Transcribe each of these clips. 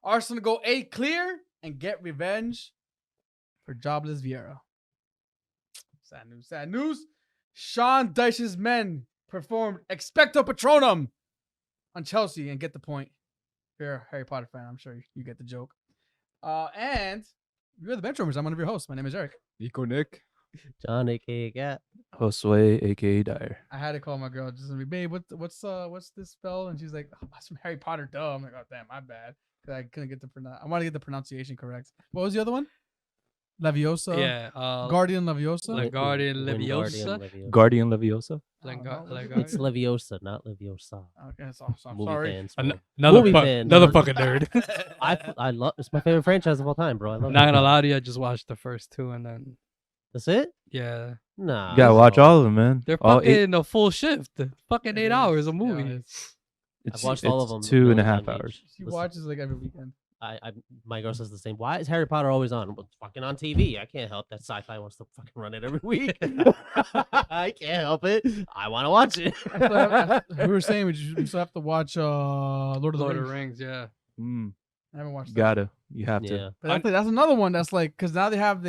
Arsenal go 8 clear and get revenge for jobless Viera. Sad news. Sad news. Sean Dyche's men performed Expecto Patronum on Chelsea and get the point. If you're a Harry Potter fan, I'm sure you get the joke. And you're the BenchWarmers. I'm one of your hosts. My name is Eric. Nico Nick. John, aka Gat. Josue, aka Dyer. I had to call my girl just to be, babe, what's this spell? And she's like, oh, that's from Harry Potter. Duh. I'm like, oh damn, my bad. Cause I couldn't get I want to get the pronunciation correct. What was the other one? Leviosa. Yeah. Guardian Leviosa. Guardian Wingardium Leviosa. Guardian Leviosa. It's Leviosa, not Leviosa. Okay, so I'm Movie sorry. fans. Another fucking nerd. I love. It's my favorite franchise of all time, bro. I love. Not it. gonna lie to you, I just watched the first two and then That's it. yeah, Nah. You gotta watch all of them, man. they're All fucking a full shift. Fucking It 8 is. hours a Yeah, movie. I've watched all of them. 2.5 Engaged. hours. She Listen. watches like every weekend. My girl says the same. Why is Harry Potter always on? Well, it's fucking on TV. I can't help that sci-fi wants to fucking run it every week. I can't help it. I want to watch it. We were saying we still have to watch Lord of the Lord of Rings. the Rings, yeah. I haven't watched that. Gotta. You have to. Yeah. But that's another one that's like, because now they have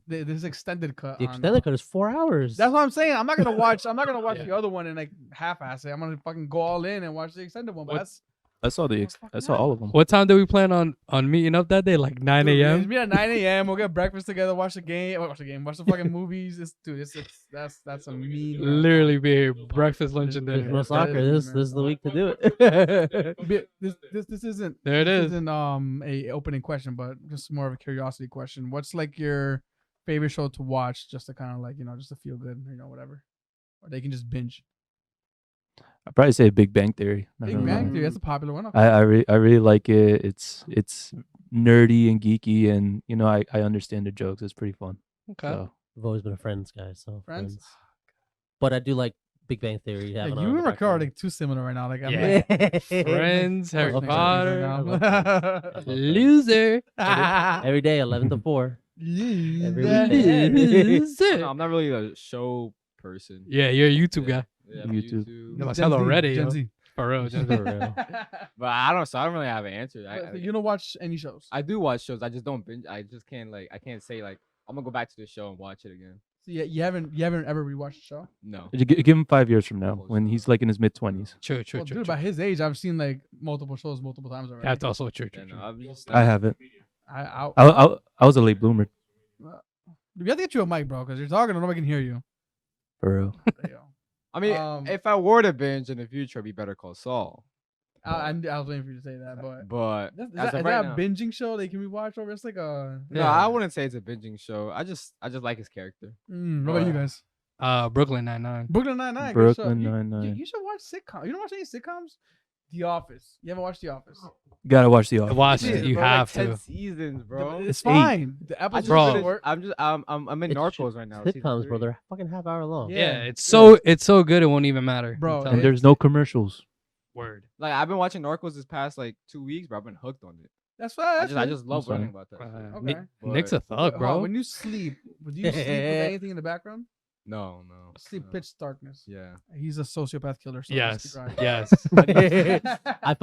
this extended cut. The on, extended cut is 4 hours. That's what I'm saying. I'm not gonna watch the other one and like half-ass it. I'm gonna fucking go all in and watch the extended one. But What- I saw all of them. What time do we plan on meeting up that day? Like 9 Dude, a.m. It's me at 9 a.m. We'll get breakfast together, watch the game, watch the fucking movies. That's a mean. Literally be here, breakfast, lunch, and There's dinner. no That soccer. is This is the week to do it. This isn't. There it This is. isn't a opening question, but just more of a curiosity question. What's like your favorite show to watch, just to kind of like just to feel good, whatever, or they can just binge. I'd probably say Big Bang Theory. I Big don't Bang know. Theory, that's a popular one. Okay. I really like it. It's nerdy and geeky, and I understand the jokes. It's pretty fun. Okay. So I've always been a Friends guy, so Friends? But I do like Big Bang Theory. Yeah, having you on and the Rick are background. like too similar right now. Like I'm Yeah. like, Friends, Harry love Potter. Friends. Loser. Every day, 11 to 4. Every Loser. No, I'm not really a show person. Yeah, you're a YouTube guy. Yeah, YouTube. You Gen must have already. Gen yo. Z. For real. Gen Z. For real. But I don't really have an answer. So you don't watch any shows. I do watch shows. I just don't binge. I just can't I can't say like I'm gonna go back to the show and watch it again. So you haven't ever rewatched the show. No. give him 5 years from now when he's like in his mid-20s. True, Well, dude, by his age, I've seen like multiple shows multiple times already. That's also true. Yeah, True, no, I'm just, I haven't. I I was a late bloomer we have to get you a mic, bro, because you're talking and nobody can hear you. for real. There you go. I mean, if I were to binge in the future, it'd be Better Call Saul. I was waiting for you to say that, but But is as that of right a now, binging show that can be watched over? It's like a. no, Yeah. I wouldn't say it's a binging show. I just like his character. What about you guys? Brooklyn Nine-Nine. Brooklyn Nine-Nine. Brooklyn good show. Nine-Nine. You should watch sitcoms. You don't watch any sitcoms? The Office. You haven't watched The Office? Gotta watch The Office. Watch Shit, it. You bro, have like 10 to. seasons, bro. It's Eight. fine. The I episodes just Bro. finished- work. I'm in It's Narcos right now. season Sitcoms, bro. 3. They're fucking half hour long. Yeah. Yeah, it's so good it won't even matter. Bro, I'm telling And you. there's no commercials. Word. Like I've been watching Narcos this past like 2 weeks, bro. I've been hooked on it. That's fine. I just love sorry. learning about that. shit. Okay. Nick's a But- thug, Hold on, bro. when you sleep, would you sleep with anything in the background? No. Sleep no. pitch darkness. Yeah. He's a sociopath killer. So Yes. let's keep right. Yes.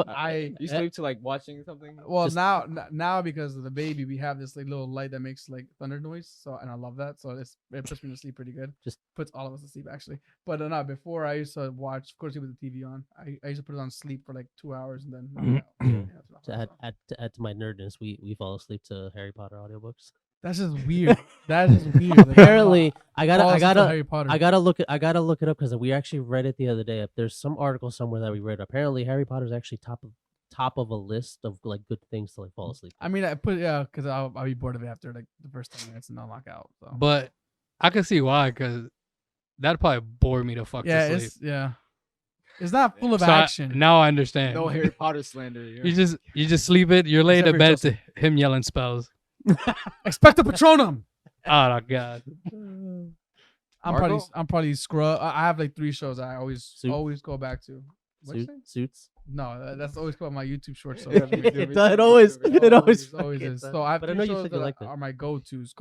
I You sleep to like watching something? well Just- now because of the baby, we have this like little light that makes like thunder noise. So and I love that. So it puts me to sleep pretty good. Just- puts all of us to sleep actually. But no, before I used to watch, of course, with the TV on. I used to put it on sleep for like 2 hours and then. knock it out. Yeah, that's To not- add to my nerdness, we fall asleep to Harry Potter audiobooks. That's just weird. That is weird. Like, Apparently, I falls into gotta Harry Potter. I gotta look it up because we actually read it the other day. There's some article somewhere that we read. Apparently, Harry Potter's actually top of a list of like good things to like fall asleep. I mean, I put because I'll be bored of it after like the first 10 minutes and I'll knock out. So. But I can see why, because that'd probably bore me to fuck to sleep. It's not full of So action. now I understand. No Harry Potter slander. You just sleep it. You're laying Except in for bed Joseph. to him yelling spells. Expecto Patronum. Oh my god. I'm probably scrub. I have like 3 shows I always Suits? go back to. What'd you say? Suits. No, that's always called my YouTube shorts. So Yeah, me too, me too, It me always too, me it too. always always fucking is. does. So I have But I 3 know you shows said you that liked it. are my go-tos.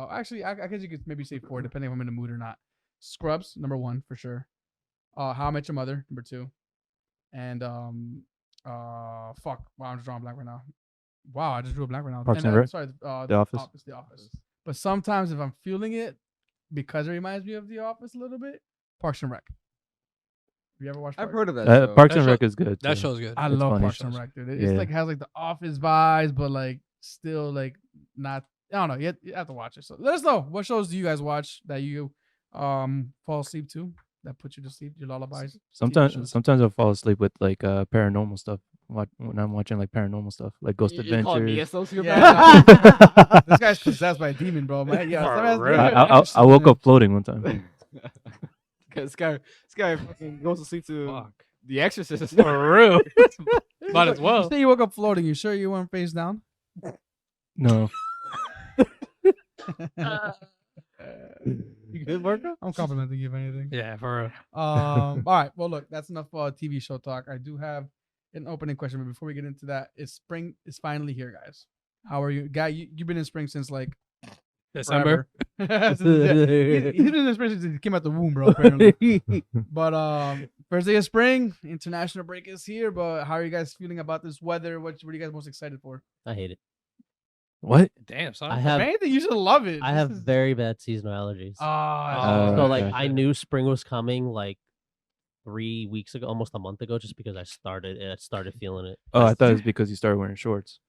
Actually, I guess you could maybe say 4 depending if I'm in the mood or not. Scrubs, number 1 for sure. How I Met Your Mother, number 2. And fuck, wow, I'm just drawing blank right now. Wow, I just drew a blank right now. Parks and Rec? Sorry, The Office? The Office. But sometimes if I'm feeling it, because it reminds me of The Office a little bit, Parks and Rec. Have you ever watched? I've Parks? heard of that. Show. Parks That and show- Rec is good. That too. show's good. I It's love funny. Parks and Rec, dude. It's Yeah. like has like the Office vibes, but like still like not. I don't know. You have to watch it. So let us know what shows do you guys watch that you fall asleep to, that put you to sleep, your lullabies. TV shows. Sometimes I'll fall asleep with like paranormal stuff. When I'm watching like paranormal stuff, like Ghost You calling me a Adventures. sociopath? Yeah, this guy's possessed by a demon, bro. Man, yeah, For some has- real. I woke up floating one time. This guy fucking goes to sleep to Fuck. The Exorcist. For real. Might as You well. say you woke up floating. You sure you weren't face down? No, You good, Marco? I'm complimenting you if anything. Yeah, for real. All right. Well, look, that's enough TV show talk. I do have an opening question, but before we get into that, spring is finally here, guys. How are you, guy? You've been in spring since like December. forever. He's been in spring since he came out the womb, bro. Apparently. But first day of spring, international break is here. But how are you guys feeling about this weather? What are you guys most excited for? I hate it. what? Damn, son. I If have anything, you should love it. I have very bad seasonal allergies. Ah, So Oh, like okay. I knew spring was coming like 3 weeks ago, almost a month ago, just because I started feeling it. Oh, I thought it was because you started wearing shorts.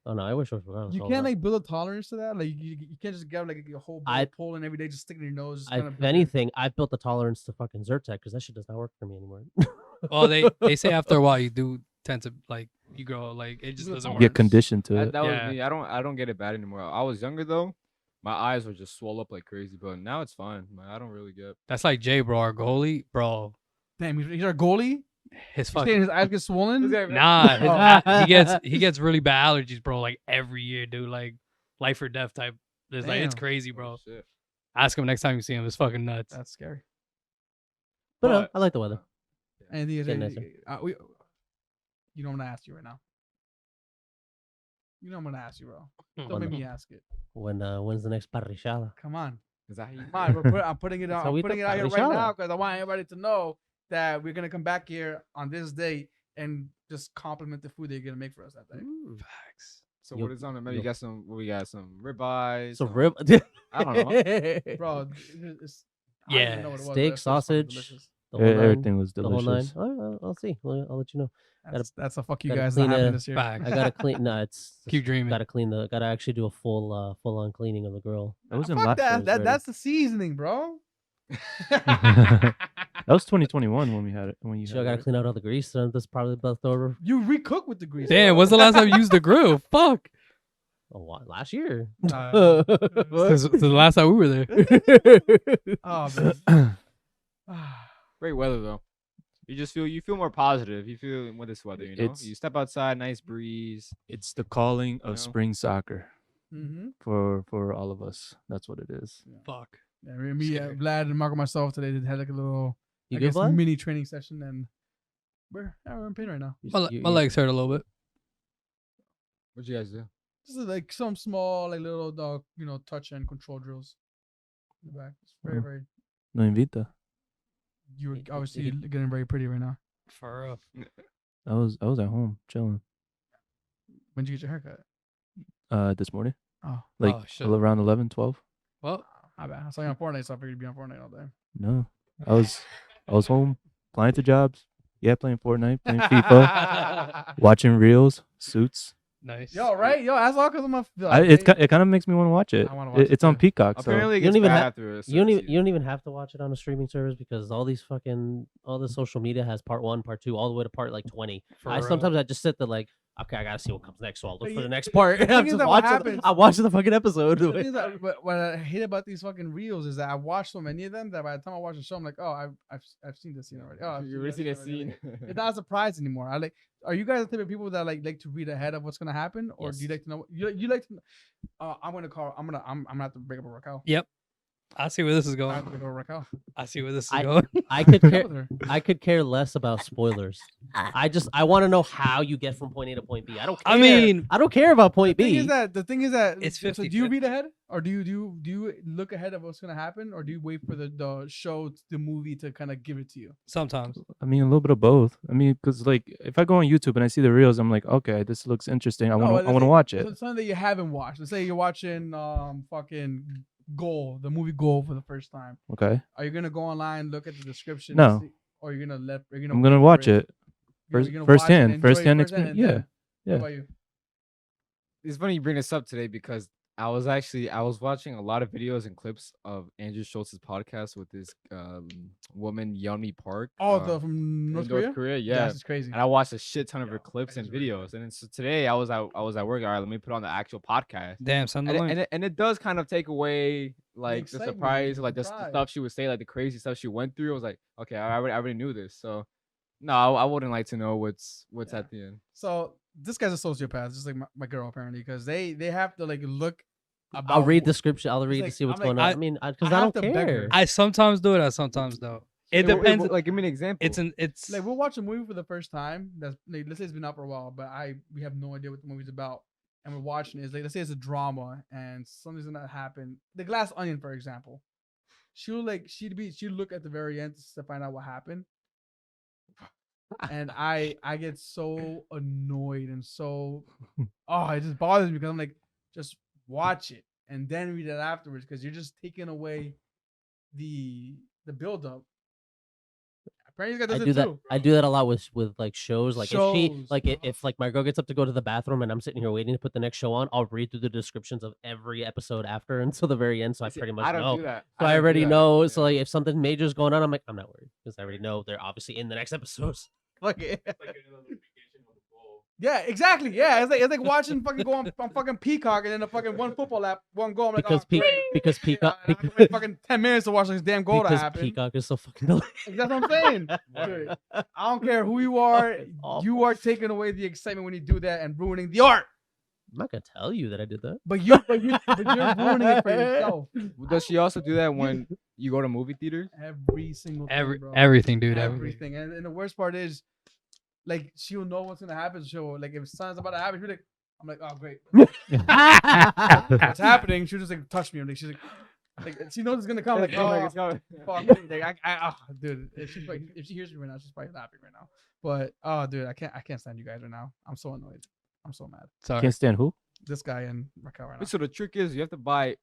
Oh no, I wish I was regardless. you can't like build a tolerance to that. Like you can't just get like a whole bowl I- of Poland every day, just stick it in your nose. Just If anything, I built the tolerance to fucking Zyrtec because that shit does not work for me anymore. Well, they say after a while you do tend to like you grow like it just doesn't You work. Get conditioned to it. That was Yeah. me. I don't get it bad anymore. I was younger though. My eyes would just swell up like crazy, but now it's fine. I don't really get. That's like Jay, bro, our goalie, bro. Damn, he's our goalie. His You're fucking saying his eyes get swollen? nah. Oh. He gets really bad allergies, bro. Like every year, dude. Like life or death type. It's like it's Damn. crazy, Oh, bro. shit. Ask him next time you see him. It's fucking nuts. That's scary. But no, But- I like the weather. Anything you Getting say? You know I'm gonna ask you right now. You know I'm gonna ask you, bro. Don't make me ask it. When's the next parrillada? Come on. Is that how you? Come on, I'm putting it That's out. how I'm we putting do it out here right parrillada. now because I want everybody to know that we're gonna come back here on this date and just compliment the food that you're gonna make for us that day. Facts. So Yo- what is on the menu? yo- You got some. What we got? Some ribeyes. So some- rib. I don't know. Bro, it's, I don't even Yeah. know what it was, but Steak, it was fucking sausage. delicious. The whole nine, Everything was the whole nine. delicious. I'll see. I'll let you know. That's a fuck you gotta guys not clean happening it. this year. Facts. I gotta clean. No, it's Keep dreaming. Gotta actually do a full on cleaning of the grill. That was in Fuck last that. year's That already. that's the seasoning, bro. That was 2021 when we had it. When you So I had gotta it. clean out all the grease. And that's probably left over. You recook with the grease. Damn, bro. when's the last time you used the grill? Fuck. Last year. Since the last time we were there. Oh man. Great weather though. You feel more positive. You feel with this weather, you know. It's- You step outside, nice breeze. It's the calling of know? spring soccer Mm-hmm. for all of us. That's what it is. Fuck. Yeah, me, Scary. Vlad, and Marco, myself today had like a little, You I good, guess, Vlad? mini training session, and we're in pain right now. My legs hurt a little bit. What'd you guys do? This is like some small, like little, touch and control drills in the back. It's very, Oh. very. No invita. You're Y- y- obviously y- getting very pretty right now. For real. I was at home chilling. When did you get your haircut? This morning, Oh, like Oh, shit. around 11, 12. Well, I bet. I saw you on Fortnite, so I figured you'd be on Fortnite all day. No, I was home applying to jobs. Yeah, playing Fortnite, playing FIFA, watching reels, Suits. nice. Yo, right? Yo, that's all because of my. It kind of makes me want to watch it. I wanna watch it It's on too. Peacock. So Apparently, it You don't gets even bad have- after a You certain don't season. even have to watch it on a streaming service because all the social media has part 1, part 2, all the way to part like 20. For I real. sometimes I just sit there like, okay, I gotta see what comes next, so I'll look But for the you- next part. the I'm thing is just that what watching. happens- I'm watching the fucking episode. The thing is that, but what I hate about these fucking reels is that I watch so many of them that by the time I watch the show, I'm like, oh, I've seen this scene already. Oh, I've You that already seen that already. scene. It's not a surprise anymore. I like. Are you guys the type of people that like to read ahead of what's gonna happen, or do you Yes. like to know? You like to? I'm gonna have to break up a workout. Yep. I see where this is I going. have to go to Raquel. I see where this is I- going. I could Get care. with her. I could care less about spoilers. I want to know how you get from point A to point B. I don't care. I mean, I don't care about point The thing B. is that It's so do you read 50-50. ahead, or do you look ahead of what's gonna happen, or do you wait for the show, the movie to kind of give it to you? Sometimes. I mean, a little bit of both. I mean, because like if I go on YouTube and I see the reels, I'm like, okay, this looks interesting. I No, want let's to say- watch so it. it's something that you haven't watched. Let's say you're watching fucking Goal, the movie Goal for the first time. Okay, Are you gonna go online, look at the description? No. See, or you're gonna let? You're gonna I'm gonna wait watch for it You're first gonna watch it and enjoy it firsthand firsthand, experience. and Yeah, then- yeah. What about you? It's funny you bring this up today because I was watching a lot of videos and clips of Andrew Schultz's podcast with this woman Yeonmi Park. Oh, uh, from in North Korea. yeah. That's crazy. And I watched a shit ton of her clips that and is really videos. And then so today I was at work. All right, let me put on the actual podcast. Damn, son. And it does kind of take away like the excitement, surprise, the like the surprise. stuff she would say, like the crazy stuff she went through. I was like, okay, I already knew this. So no, I wouldn't like to know what's Yeah. at the end. So this guy's a sociopath, just like my girl apparently, because they have to like look. About I'll read who- description. I'll read like- to see what's I'm like, going on. I I- mean, I because I have don't to beg her. care. I sometimes do it. I sometimes don't. It depends. Like, give me an example. It's Like we'll watch a movie for the first time. That's like, let's say it's been out for a while, but we have no idea what the movie's about, and we're watching it. It's like let's say it's a drama and something's gonna happen. The Glass Onion, for example, she'll look at the very end to find out what happened, and I get so annoyed and so it just bothers me because I'm like, just watch it and then read it afterwards because you're just taking away the build up. Apparently, this guy I does do it that. too. I do that a lot with like shows. Like if she Shows. like if like my girl gets up to go to the bathroom and I'm sitting here waiting to put the next show on, I'll read through the descriptions of every episode after until the very end, so I See, pretty much I don't know. do that. So I don't do already that. know. So Yeah. like if something major's going on, I'm like, I'm not worried because I already know they're obviously in the next episodes. Fuck it. Yeah, exactly. Yeah, it's like watching fucking go on fucking Peacock and then a fucking one football app, one goal. I'm like, Because oh, great. because Peacock I have to wait fucking 10 minutes to watch this damn goal to because happen. Peacock is so fucking delayed. That's what I'm saying. Dude, I don't care who you are. Awful. You are taking away the excitement when you do that and ruining the art. I'm not gonna tell you that I did that. But you're ruining it for yourself. Does she also do that when you go to movie theaters? Every single thing, bro. everything, dude. Everything. Everything. And the worst part is, like, she'll know what's gonna happen. She'll like if something's about to happen, she'll be like, I'm like, oh great. What's happening? She'll just like touch me. I'm like, she's like she knows it's gonna come. Like, oh, fuck. Like, dude, if she hears me right now, she's probably laughing right now. But oh, dude, I can't stand you guys right now. I'm so annoyed. I'm so mad. Sorry. Can't stand who? This guy and Raquel right now. So the trick is you have to buy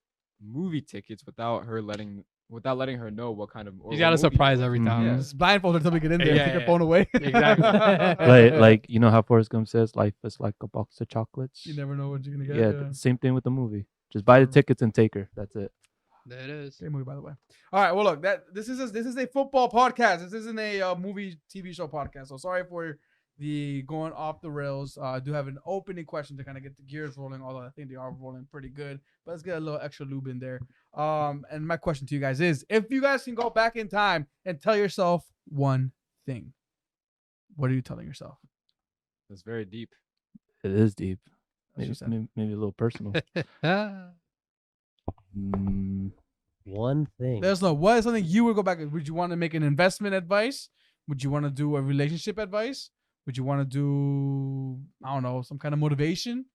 movie tickets without letting her know what kind of. or You what got a movie surprise was. every Mhm. time. Yeah. Just blindfold her until we get in there and Yeah, take her yeah. phone away. Exactly. Like you know how Forrest Gump says, "Life is like a box of chocolates." You never know what you're gonna get. Yeah, same thing with the movie. Just buy the True. tickets and take her. That's it. There it is. Great movie, by the way. All right. Well, look, this is a football podcast. This isn't a movie TV show podcast. So sorry for the going off the rails. I do have an opening question to kind of get the gears rolling. Although I think they are rolling pretty good. But let's get a little extra lube in there. And my question to you guys is: if you guys can go back in time and tell yourself one thing, what are you telling yourself? It's very deep. It is deep. That's what Maybe, she said. maybe a little personal. Mm, One thing. Let us know what is something you would go back. Would you want to make an investment advice? Would you want to do a relationship advice? Would you want to do, I don't know, some kind of motivation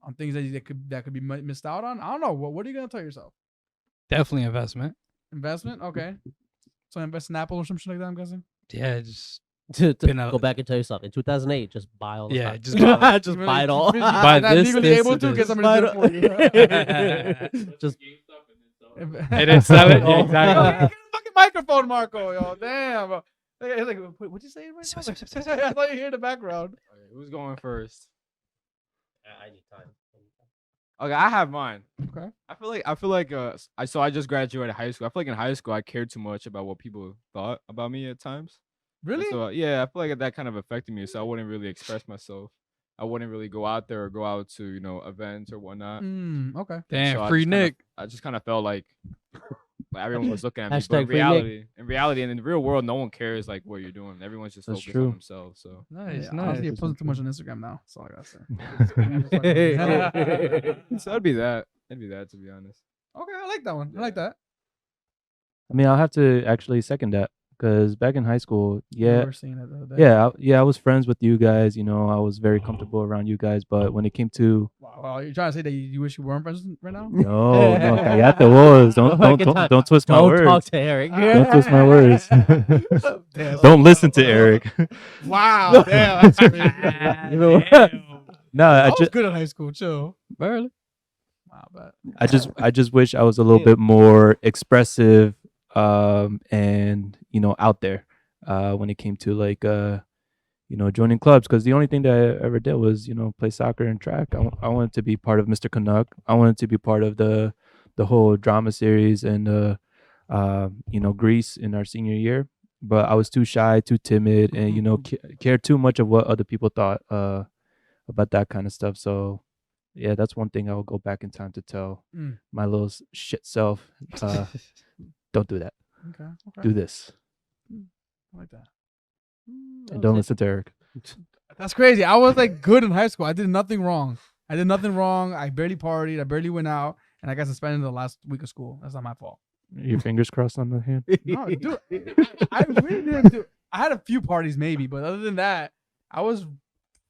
on things that could be missed out on? I don't know. What are you gonna tell yourself? Definitely investment. Investment, okay. So invest in Apple or something like that. I'm guessing. Yeah, just to been a- go back and tell yourself in 2008, just buy all the Yeah, stock. just buy it. just Even buy if it all. you're Buy not this, legally this, able and to this. get somebody to do it for you. just It is sell it. Oh. Exactly. Yo, get a fucking microphone, Marco. Yo, damn. Bro. It's like, what'd you say right now? I thought you hear the background. Okay, who's going first? I need time. Okay, I have mine. Okay. I feel like I just graduated high school. I feel like in high school I cared too much about what people thought about me at times. And Really? So yeah, I feel like that kind of affected me. So I wouldn't really express myself. I wouldn't really go out there or go out to events or whatnot. Okay. Damn, So free Nick. I just kind of felt like everyone was looking at me. But Hashtag free Nick. in reality, and in the real world, no one cares like what you're doing. Everyone's just That's focused true. on themselves. So Nice, Yeah, nice. honestly, you're posting too much on Instagram now. That's all I gotta say. so that'd be that. It'd be that, to be honest. Okay, I like that one. I like that. I mean, I'll have to actually second that because back in high school, We yeah, were seeing it the other day. I was friends with you guys. You know, I was very comfortable around you guys. But when it came to Wow, you're trying to say that you wish you weren't friends right now? no, cállate vos. Don't twist my Don't words. talk to Eric. Don't twist my words. Damn. Don't listen to Eric. Wow, damn, that's crazy. No, I I was just good in high school, chill. Barely. Wow, but I just wish I was a little bit more expressive and out there when it came to like joining clubs, because the only thing that I ever did was play soccer and track. I wanted to be part of Mr. Canuck. I wanted to be part of the whole drama series and Greece in our senior year, but I was too shy, too timid, and cared too much of what other people thought about that kind of stuff. So yeah, that's one thing I will go back in time to tell Mm. my little shit self. Don't do that. okay. Do this. I like that. And don't listen to Eric. That's crazy. I was like good in high school. I did nothing wrong. I barely partied. I barely went out, and I got suspended the last week of school. That's not my fault. Your fingers crossed on the hand. No, dude, I really didn't do. I had a few parties maybe, but other than that, I was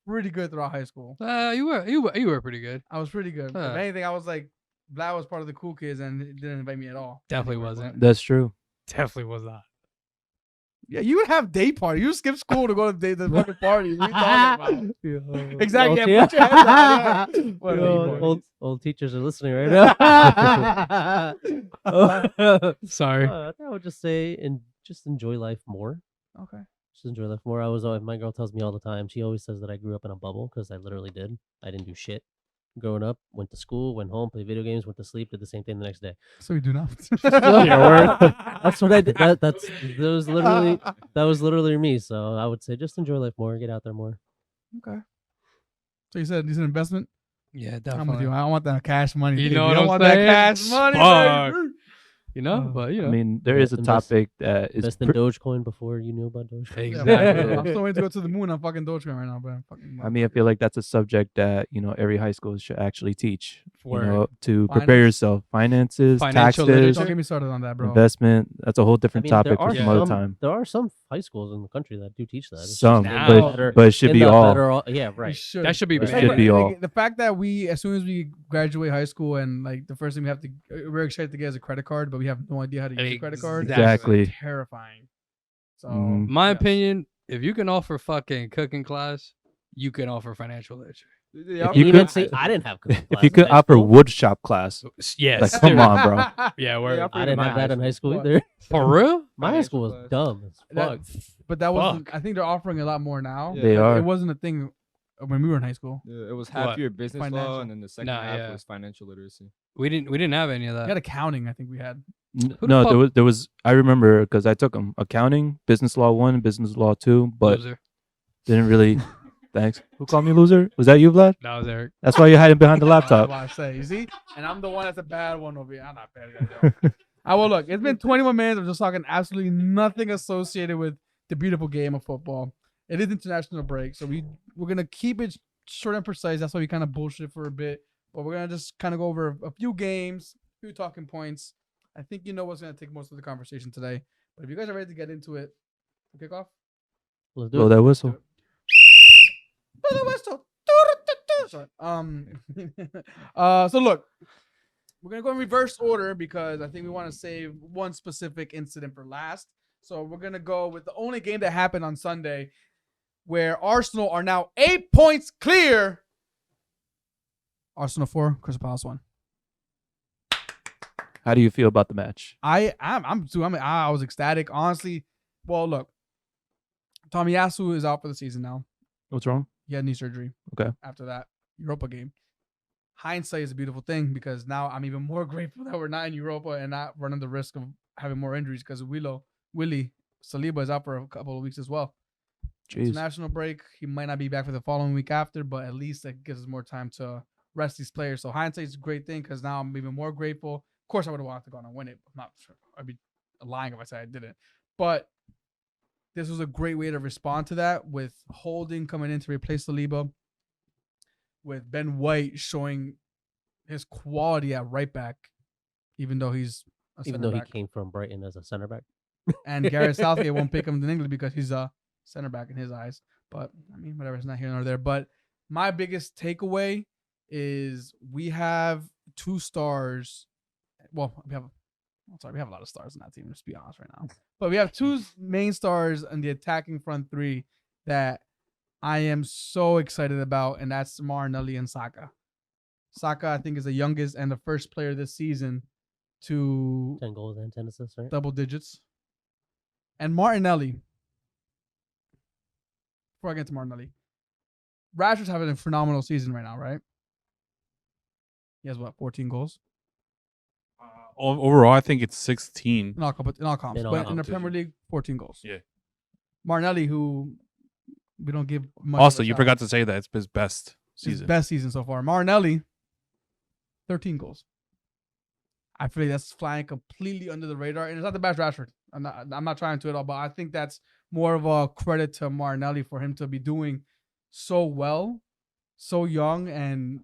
pretty good throughout high school. You were pretty good. I was pretty good. Huh. If anything, I was like, Vlad was part of the cool kids and he didn't invite me at all. Definitely wasn't. That's true. Definitely was not. Yeah, you would have day party. You skip school to go to the fucking parties. What are you talking about? Exactly. Old Yeah, put your hands down. Yeah. What Yo, day parties? old teachers are listening right now. Sorry. I think I would just say and just enjoy life more. Okay. Just enjoy life more. My girl tells me all the time. She always says that I grew up in a bubble because I literally did. I didn't do shit growing up. Went to school, went home, played video games, went to sleep, did the same thing the next day. So you do not. That's what I did. That was literally me. So I would say just enjoy life more, get out there more. Okay. So you said investment? Yeah, I'm with definitely. you. I want that cash money. You baby. know I what I'm want saying? that cash money. Fuck. Baby. You know, but you know. I mean, there is a Invest- topic that is Invest in Dogecoin before you knew about Dogecoin. Yeah, Exactly. I'm still waiting to go to the moon on fucking Dogecoin right now, but I mean, I feel like that's a subject that every high school should actually teach. Word. To prepare Finance. yourself, finances, Financial taxes, literature. don't get me started on that, bro. investment. That's a whole different topic there for are some other some- time. There are some high schools in the country that do teach that. It's just Some, in Now. the but- better- but it should in be the all. better- yeah, We right. should. That should be It It's banned. should be all. The fact that we, as soon as we graduate high school, and like the first thing we have to, we're excited to get is a credit card, but we have no idea how to use a credit card. Exactly. Terrifying. So, Mhm. My yes. opinion, if you can offer fucking cooking class, you can offer financial literature. If you Even could- see, I didn't have cooking If you class could in high offer school. wood shop class, Yes. like come on, bro. Yeah, word. Yeah, I didn't have that in high school What? either. For real? My high school was class. dumb as fuck. But that wasn't. Fuck. I think they're offering a lot more now. Yeah. They but are. It wasn't a thing when we were in high school. Yeah, it was half What? year business Financial. law, and then the second Nah, half yeah. was financial literacy. We didn't have any of We that. had accounting. I think we had. Who the No, fuck- there was. I remember because I took them accounting, business law 1, business law 2, but Loser. didn't really. Thanks. Who called me loser? Was that you, Vlad? That was Eric. That's why you're hiding behind the That's laptop. what I say. You see, and I'm the one that's a bad one over here. I'm not bad. Yo. I will look. It's been 21 minutes. I'm just talking absolutely nothing associated with the beautiful game of football. It is international break, so we're gonna keep it short and precise. That's why we kind of bullshit for a bit, but we're gonna just kind of go over a few games, a few talking points. I think you know what's gonna take most of the conversation today. But if you guys are ready to get into it, we'll kick off. Let's do Blow it. that whistle. Blow the whistle. Sorry. So look, we're gonna go in reverse order because I think we want to save one specific incident for last. So we're gonna go with the only game that happened on Sunday, where Arsenal are now 8 points clear. Arsenal 4, Crystal Palace 1. How do you feel about the match? I was ecstatic, honestly. Well, look, Tomiyasu is out for the season now. What's wrong? He had knee surgery. Okay. After that Europa game. Hindsight is a beautiful thing because now I'm even more grateful that we're not in Europa and not running the risk of having more injuries because Willie Saliba is out for a couple of weeks as well. Jeez. International break. He might not be back for the following week after, but at least that gives us more time to rest these players. So hindsight is a great thing because now I'm even more grateful. Of course, I would have wanted to go on and win it. I'm not sure. I'd be lying if I said I didn't. But this was a great way to respond to that with Holding coming in to replace Saliba, with Ben White showing his quality at right back, even though he's Even center though back. he came from Brighton as a center back. And Gareth Southgate won't pick him in England because he's a center back in his eyes. But I mean, whatever, it's not here nor there. But my biggest takeaway is we have 2 stars. Well, we have a lot of stars in that team, let's be honest right now. But we have 2 main stars in the attacking front 3 that I am so excited about, and that's Martinelli and Saka. Saka, I think, is the youngest and the first player this season to 10 goals and 10 assists, right? double digits. And Martinelli, before I get to Martinelli, Rashford's having a phenomenal season right now, right? He has, 14 goals? Overall, I think it's 16. In all comps. In all But in the competition. Premier League, 14 goals. Yeah. Martinelli, who we don't give much. Also, of a you shout. forgot to say that it's his best His season. best season so far. Martinelli, 13 goals. I feel like that's flying completely under the radar, and it's not the best Rashford. I'm not trying to at all, but I think that's more of a credit to Martinelli for him to be doing so well, so young, and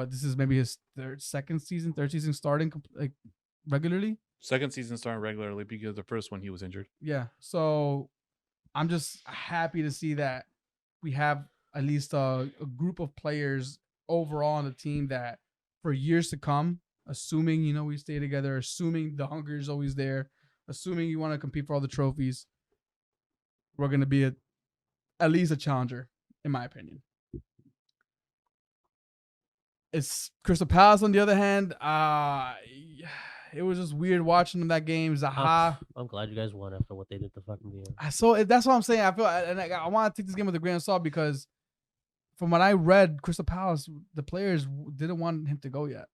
this is maybe his third season starting like regularly. Second season starting regularly because the first one he was injured. Yeah, so I'm just happy to see that we have at least a group of players overall on the team that for years to come, assuming, we stay together, assuming the hunger is always there, assuming you want to compete for all the trophies, we're going to be at least a challenger, in my opinion. It's Crystal Palace, on the other hand. It was just weird watching them that game. Zaha. I'm glad you guys won after what they did to fucking Viera. So that's what I'm saying. I feel, and I want to take this game with a grain of salt because from what I read, Crystal Palace, the players didn't want him to go yet.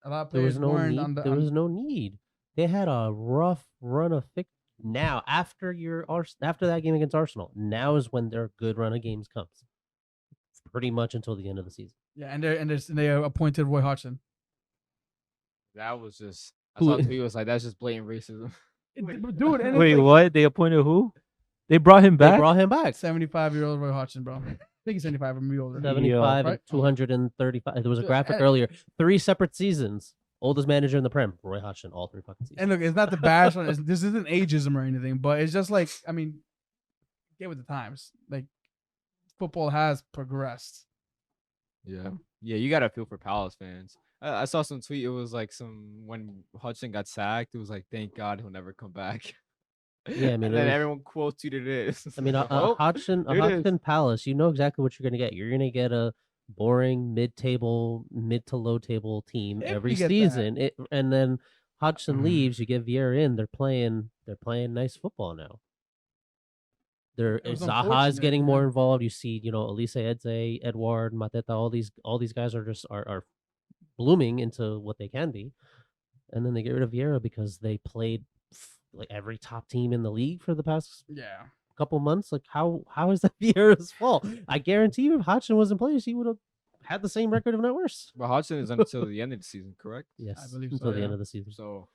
A lot of There players was no weren't need. on the. There was no need. They had a rough run of fix. Now, after that game against Arsenal, now is when their good run of games comes. Pretty much until the end of the season. Yeah, and they appointed Roy Hodgson. That was just. I Who- saw a tweet was like, that's just blatant racism. Dude, and Wait, it's like what? They appointed who? They brought him They back? brought him back. 75-year-old Roy Hodgson, bro. I think he's 75 or maybe older. 75 right? and 235. There was a Dude, graphic and- earlier. 3 separate seasons. Oldest manager in the Prem, Roy Hodgson, all 3 fucking seasons. And look, it's not the bash on this isn't ageism or anything, but it's just like, I mean, get with the times. Like, football has progressed. Yeah. Yeah, you gotta feel for Palace fans. I saw some tweet. It was like when Hudson got sacked, it was like, thank God he'll never come back. Yeah, I mean, and it then was- everyone quote tweeted it. I mean, Oh, Hodgson there it is. Hodgson Palace, you know exactly what you're going to get. You're going to get a boring mid to low table team If every you get that. season. And then Hodgson Mm-hmm. leaves, you get Viera in, they're playing nice football now. It was Zaha is unfortunate, getting yeah. more involved. You see, Elise Eze, Edward, Mateta, all these guys are just are blooming into what they can be. And then they get rid of Viera because they played like every top team in the league for the past Yeah. couple months. Like how is that Viera's fault? I guarantee you, if Hodgson wasn't playing, he would have had the same record, if not worse. But Hodgson is until the end of the season, correct? Yes, believe so, until the yeah. end of the season. So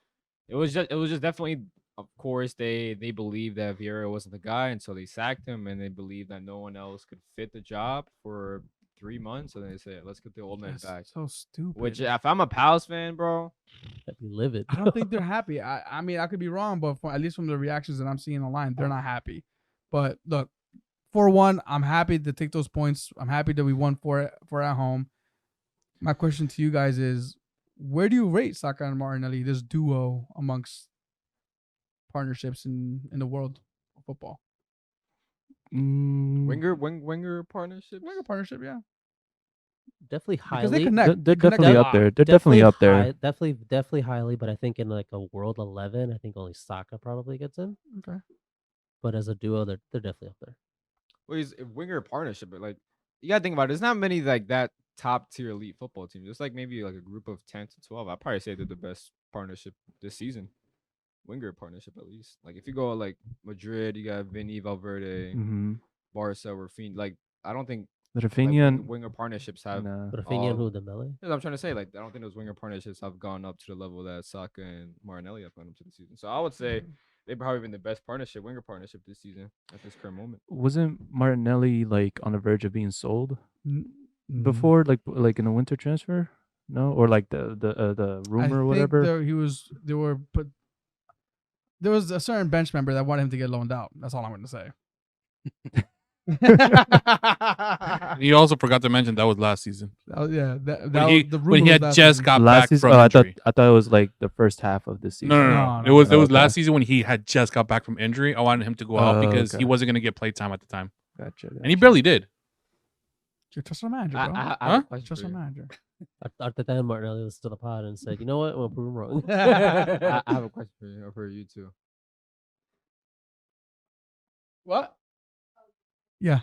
it was just definitely, of course, they believed that Viera wasn't the guy, and so they sacked him, and they believed that no one else could fit the job for 3 months, and they said, let's get the old man That's back. so stupid. Which, if I'm a Palace fan, bro, I'd be livid. I don't think they're happy. I mean, I could be wrong, but at least from the reactions that I'm seeing online, they're not happy. But look, 4-1, I'm happy to take those points. I'm happy that we won for at home. My question to you guys is, where do you rate Saka and Martinelli, this duo amongst partnerships in the world of football? winger partnerships. Like a partnership, yeah. Definitely Because they highly. connect. They're They connect definitely a up lot. there. They're definitely up there. high- definitely highly. But I think in like a world 11, I think only Saka probably gets in. Okay. But as a duo, they're definitely up there. Well, he's a winger partnership, but like you gotta think about it. There's not many like that top tier elite football teams. There's like maybe like a group of 10 to 12. I'd probably say they're the best partnership this season. Winger partnership at least. Like if you go like Madrid, you got Vinny, Valverde, Mm-hmm. Barca, Rafinha. Like I don't think The like, Rafinha and winger partnerships have. nah. But Rafinha and all- who, Dembele? That's what I'm trying to say. Like I don't think those winger partnerships have gone up to the level that Saka and Martinelli have gone up to the season. So I would say they've probably been the best winger partnership this season at this current moment. Wasn't Martinelli like on the verge of being sold Mm, before, like in a winter transfer? No, or like the rumor or whatever. There was a certain bench member that wanted him to get loaned out. That's all I'm going to say. He also forgot to mention that was last season Yeah, when he had just got Last back season, from I injury. thought it was like the first half of this season. No. No, It was no. last Okay. season when he had just got back from injury. I wanted him to go out because Okay. he wasn't going to get play time at the time, Gotcha. and he barely did. You're trust our manager, I bro. have Huh? a question Trust for our you. manager. Arteta and Martinelli listened to the pod and said, "You know what? We'll prove him wrong." I have a question for you, or for you too. What? Yeah.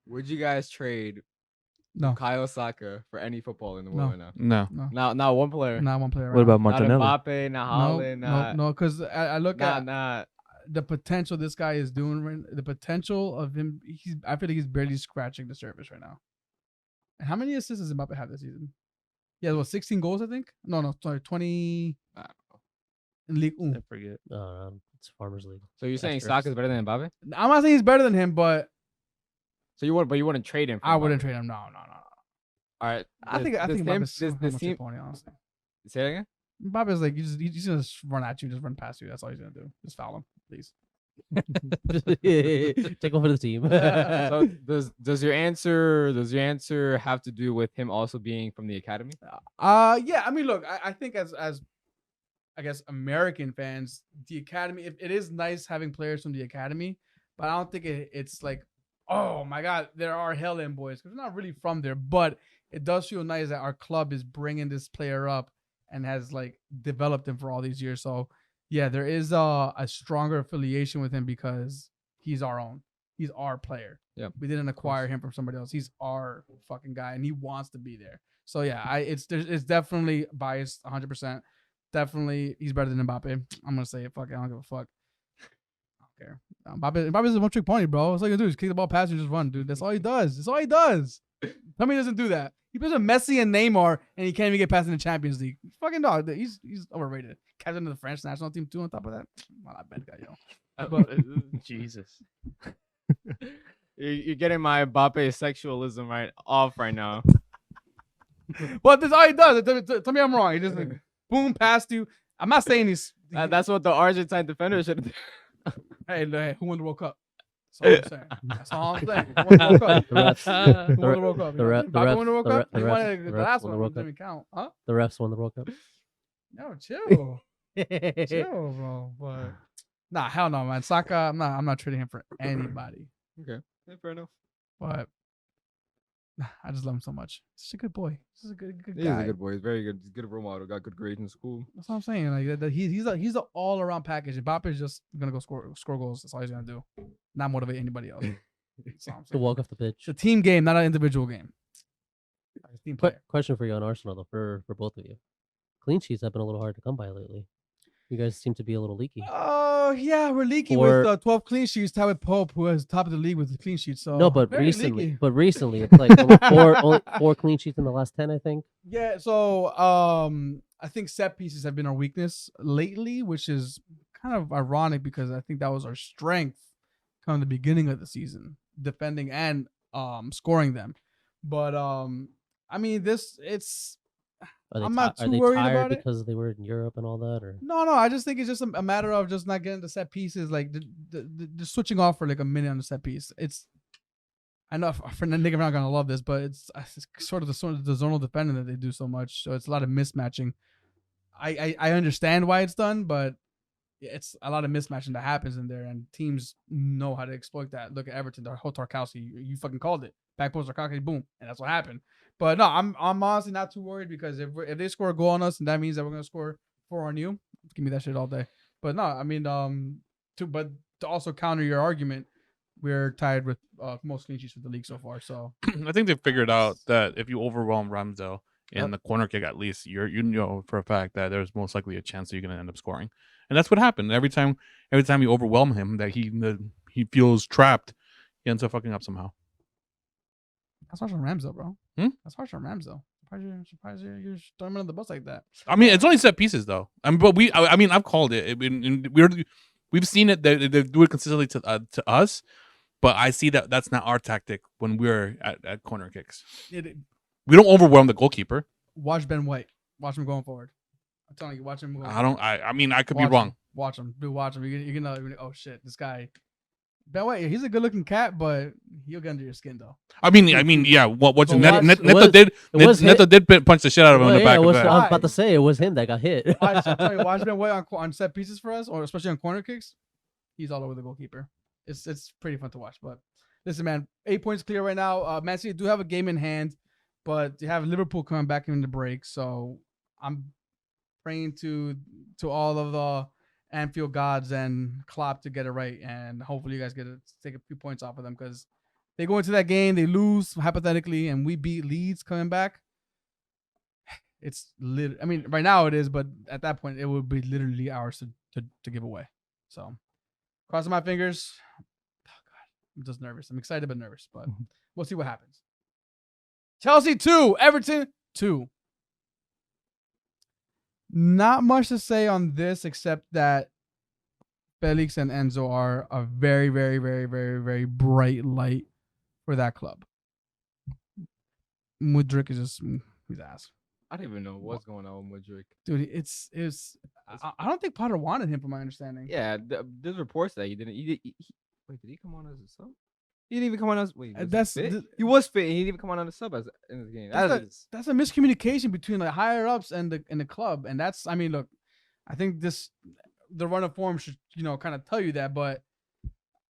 Would you guys trade No. Kyle Saka for any football in the world No. right now? No, No. Not one player. Not one player. What about Not Martinelli? Mbappe, not Haaland, No. Because I look at not. the potential this guy is doing. The potential of him. I feel like he's barely scratching the surface right now. And how many assists does Mbappe have this season? Yeah, 16 goals, I think. No, sorry, 20 I don't know. in League I 1. forget. It's Farmers League. So you're saying Extras. Saka is better than Mbappe? I'm not saying he's better than him, but So you wouldn't trade him? For I wouldn't Mbappe? trade him. No. All right. I think Mbappe's so much team. pony, honestly. Say that again. Mbappe's like he's gonna just run at you, just run past you. That's all he's gonna do. Just foul him, please. Take over the team. So does your answer have to do with him also being from the academy? Yeah. I mean, look, I think as I guess American fans, the academy. It is nice having players from the academy, but I don't think it's like, oh my God, there are Helen boys because we're not really from there. But it does feel nice that our club is bringing this player up and has like developed him for all these years. So yeah, there is a stronger affiliation with him because he's our own. He's our player. Yeah, we didn't acquire him from somebody else. He's our fucking guy, and he wants to be there. So yeah, it's definitely biased, 100%. Definitely, he's better than Mbappe. I'm gonna say it. Fuck it, I don't give a fuck. I don't care. Mbappe's a one-trick pony, bro. That's all you do is kick the ball past you and just run, dude. That's all he does. That's all he does. Tell me he doesn't do that. He plays with Messi and Neymar, and he can't even get past in the Champions League. Fucking dog. He's overrated. Captain of the French national team too. On top of that, not that bad guy, yo. But Jesus. You're getting my Mbappe sexualism off right now. but that's all he does. Tell me I'm wrong. He just like, boom past you. I'm not saying he's. That's what the Argentine defender should do. Hey, who won the World Cup? That's all I'm saying. Who won the World Cup? The refs. Who won the World Cup? The ref- the Mbappe ref- won the World the Cup. ref- the He refs- won the the refs last won the one. World Didn't even count. Huh? The refs won the World Cup. No, chill. Chill, bro. But nah, hell no, man. Saka, I'm not trading him for anybody. Okay, yeah, fair enough. But I just love him so much. He's such a good boy. He's a good He's guy. a good boy. He's very good. He's a good role model. Got good grades in school. That's what I'm saying. Like he's an all around package. Mbappe is just gonna go score goals. That's all he's gonna do. Not motivate anybody else. That's all I'm To saying. walk off the pitch. It's a team game, not an individual game. It's a team player. Question for you on Arsenal though, for both of you. Clean sheets have been a little hard to come by lately. You guys seem to be a little leaky. Oh yeah, we're leaky For- with 12 clean sheets. Tied with Pope, who is top of the league with the clean sheets. So No, but very recently, leaky. it's like only four clean sheets in the last 10, I think. Yeah, so I think set pieces have been our weakness lately, which is kind of ironic because I think that was our strength kind of the beginning of the season, defending and scoring them. But I mean, I'm not Are too they worried tired about it. because they were in Europe and all that, or No, I just think it's just a matter of just not getting the set pieces, like the switching off for like a minute on the set piece. I know for Nick, I'm not gonna love this, but it's sort of the zonal defending that they do so much. So it's a lot of mismatching. I understand why it's done, but it's a lot of mismatching that happens in there, and teams know how to exploit that. Look at Everton, their whole Tarkowski, you fucking called it. Back post Tarkowski, boom, and that's what happened. But no, I'm honestly not too worried because if they score a goal on us, and that means that we're gonna score 4 on you, give me that shit all day. But no, I mean, to also counter your argument, we're tied with most clean sheets with the league so far. So I think they figured out that if you overwhelm Ramsdale in the corner kick, at least you know for a fact that there's most likely a chance that you're gonna end up scoring, and that's what happened. Every time you overwhelm him, that he feels trapped, he ends up fucking up somehow. that's harsh on Ramsdale, bro. Hmm? That's harsh on Ramsdale. Surprised you're throwing him under the bus like that. I mean, it's only set pieces though. But I mean, I've called it. We've seen it. They do it consistently to us, but I see that that's not our tactic when we're at corner kicks. We don't overwhelm the goalkeeper. Watch Ben White. Watch him going forward. I'm telling you, watch him. Going I don't. I mean, I could be watch wrong. Him. Watch him. Dude, watch him. You're gonna. Oh shit, this guy. Ben White. He's a good-looking cat, but he'll get under your skin though. I mean, yeah. What? But Neto was- did. it was Neto did punch the shit out of him Well, in the yeah, back of I that. was about to say it was him that got hit. Watch Ben White on set pieces for us, or especially on corner kicks. He's all over the goalkeeper. It's pretty fun to watch. But listen, man, 8 points clear right now. Man City do have a game in hand, but you have Liverpool coming back in the break. So I'm praying to all of the Anfield gods and Klopp to get it right, and hopefully you guys get to take a few points off of them because they go into that game, they lose hypothetically, and we beat Leeds coming back. It's I mean, right now it is, but at that point it would be literally ours to give away. So crossing my fingers. Oh God, I'm just nervous. I'm excited but nervous, but we'll see what happens. Chelsea 2, Everton 2. Not much to say on this except that Felix and Enzo are a very, very, very, very, very bright light for that club. Mudryk is just he's ass. I don't even know what's going on with Mudryk. Dude, it's I don't think Potter wanted him from my understanding. Yeah, there's reports that he didn't. Wait, did he come on as a sub? He didn't even come on as. Wait, was he fit? He was fit. He didn't even come on as a sub in this game. That's a miscommunication between the higher ups and the club, and that's. I mean, look, I think the run of form should kind of tell you that, but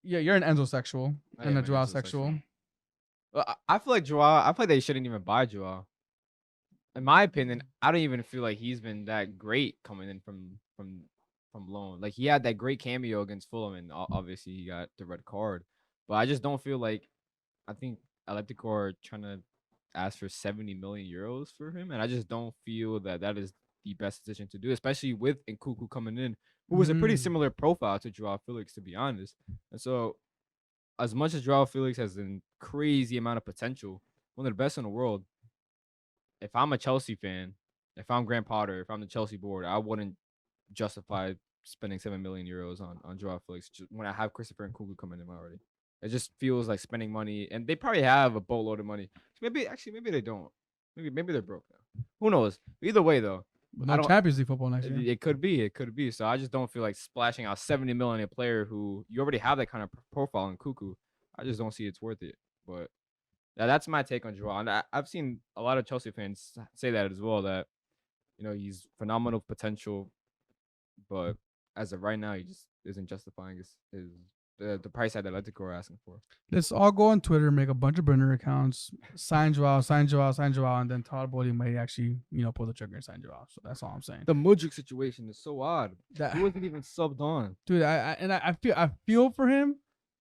yeah, you're an Enzo sexual and a Joao sexual. Well, I feel like Joao. I feel like they shouldn't even buy Joao. In my opinion, I don't even feel like he's been that great coming in from loan. Like he had that great cameo against Fulham, and obviously he got the red card. But I just don't feel like. I think Atletico are trying to ask for 70 million euros for him, and I just don't feel that is the best decision to do, especially with Nkunku coming in, who was a pretty similar profile to Joao Felix, to be honest. And so, as much as Joao Felix has a crazy amount of potential, one of the best in the world, if I'm a Chelsea fan, if I'm Graham Potter, if I'm the Chelsea board, I wouldn't justify spending 7 million euros on Joao Felix when I have Christopher Nkunku coming in already. It just feels like spending money, and they probably have a boatload of money. Maybe they don't. Maybe they're broke now. Who knows? Either way, though, But no Champions League football next year. it could be. So I just don't feel like splashing out 70 million on a player who you already have that kind of profile in Nkunku. I just don't see it's worth it. But that's my take on Joao. And I've seen a lot of Chelsea fans say that as well. That he's phenomenal potential, but as of right now, he just isn't justifying the price that Atletico are asking for. Let's all go on Twitter, make a bunch of burner accounts, sign Joao, and then Todd Bowley might actually, pull the trigger and sign Joao. So that's all I'm saying. The Mudryk situation is so odd. He wasn't even subbed on. Dude, I feel for him.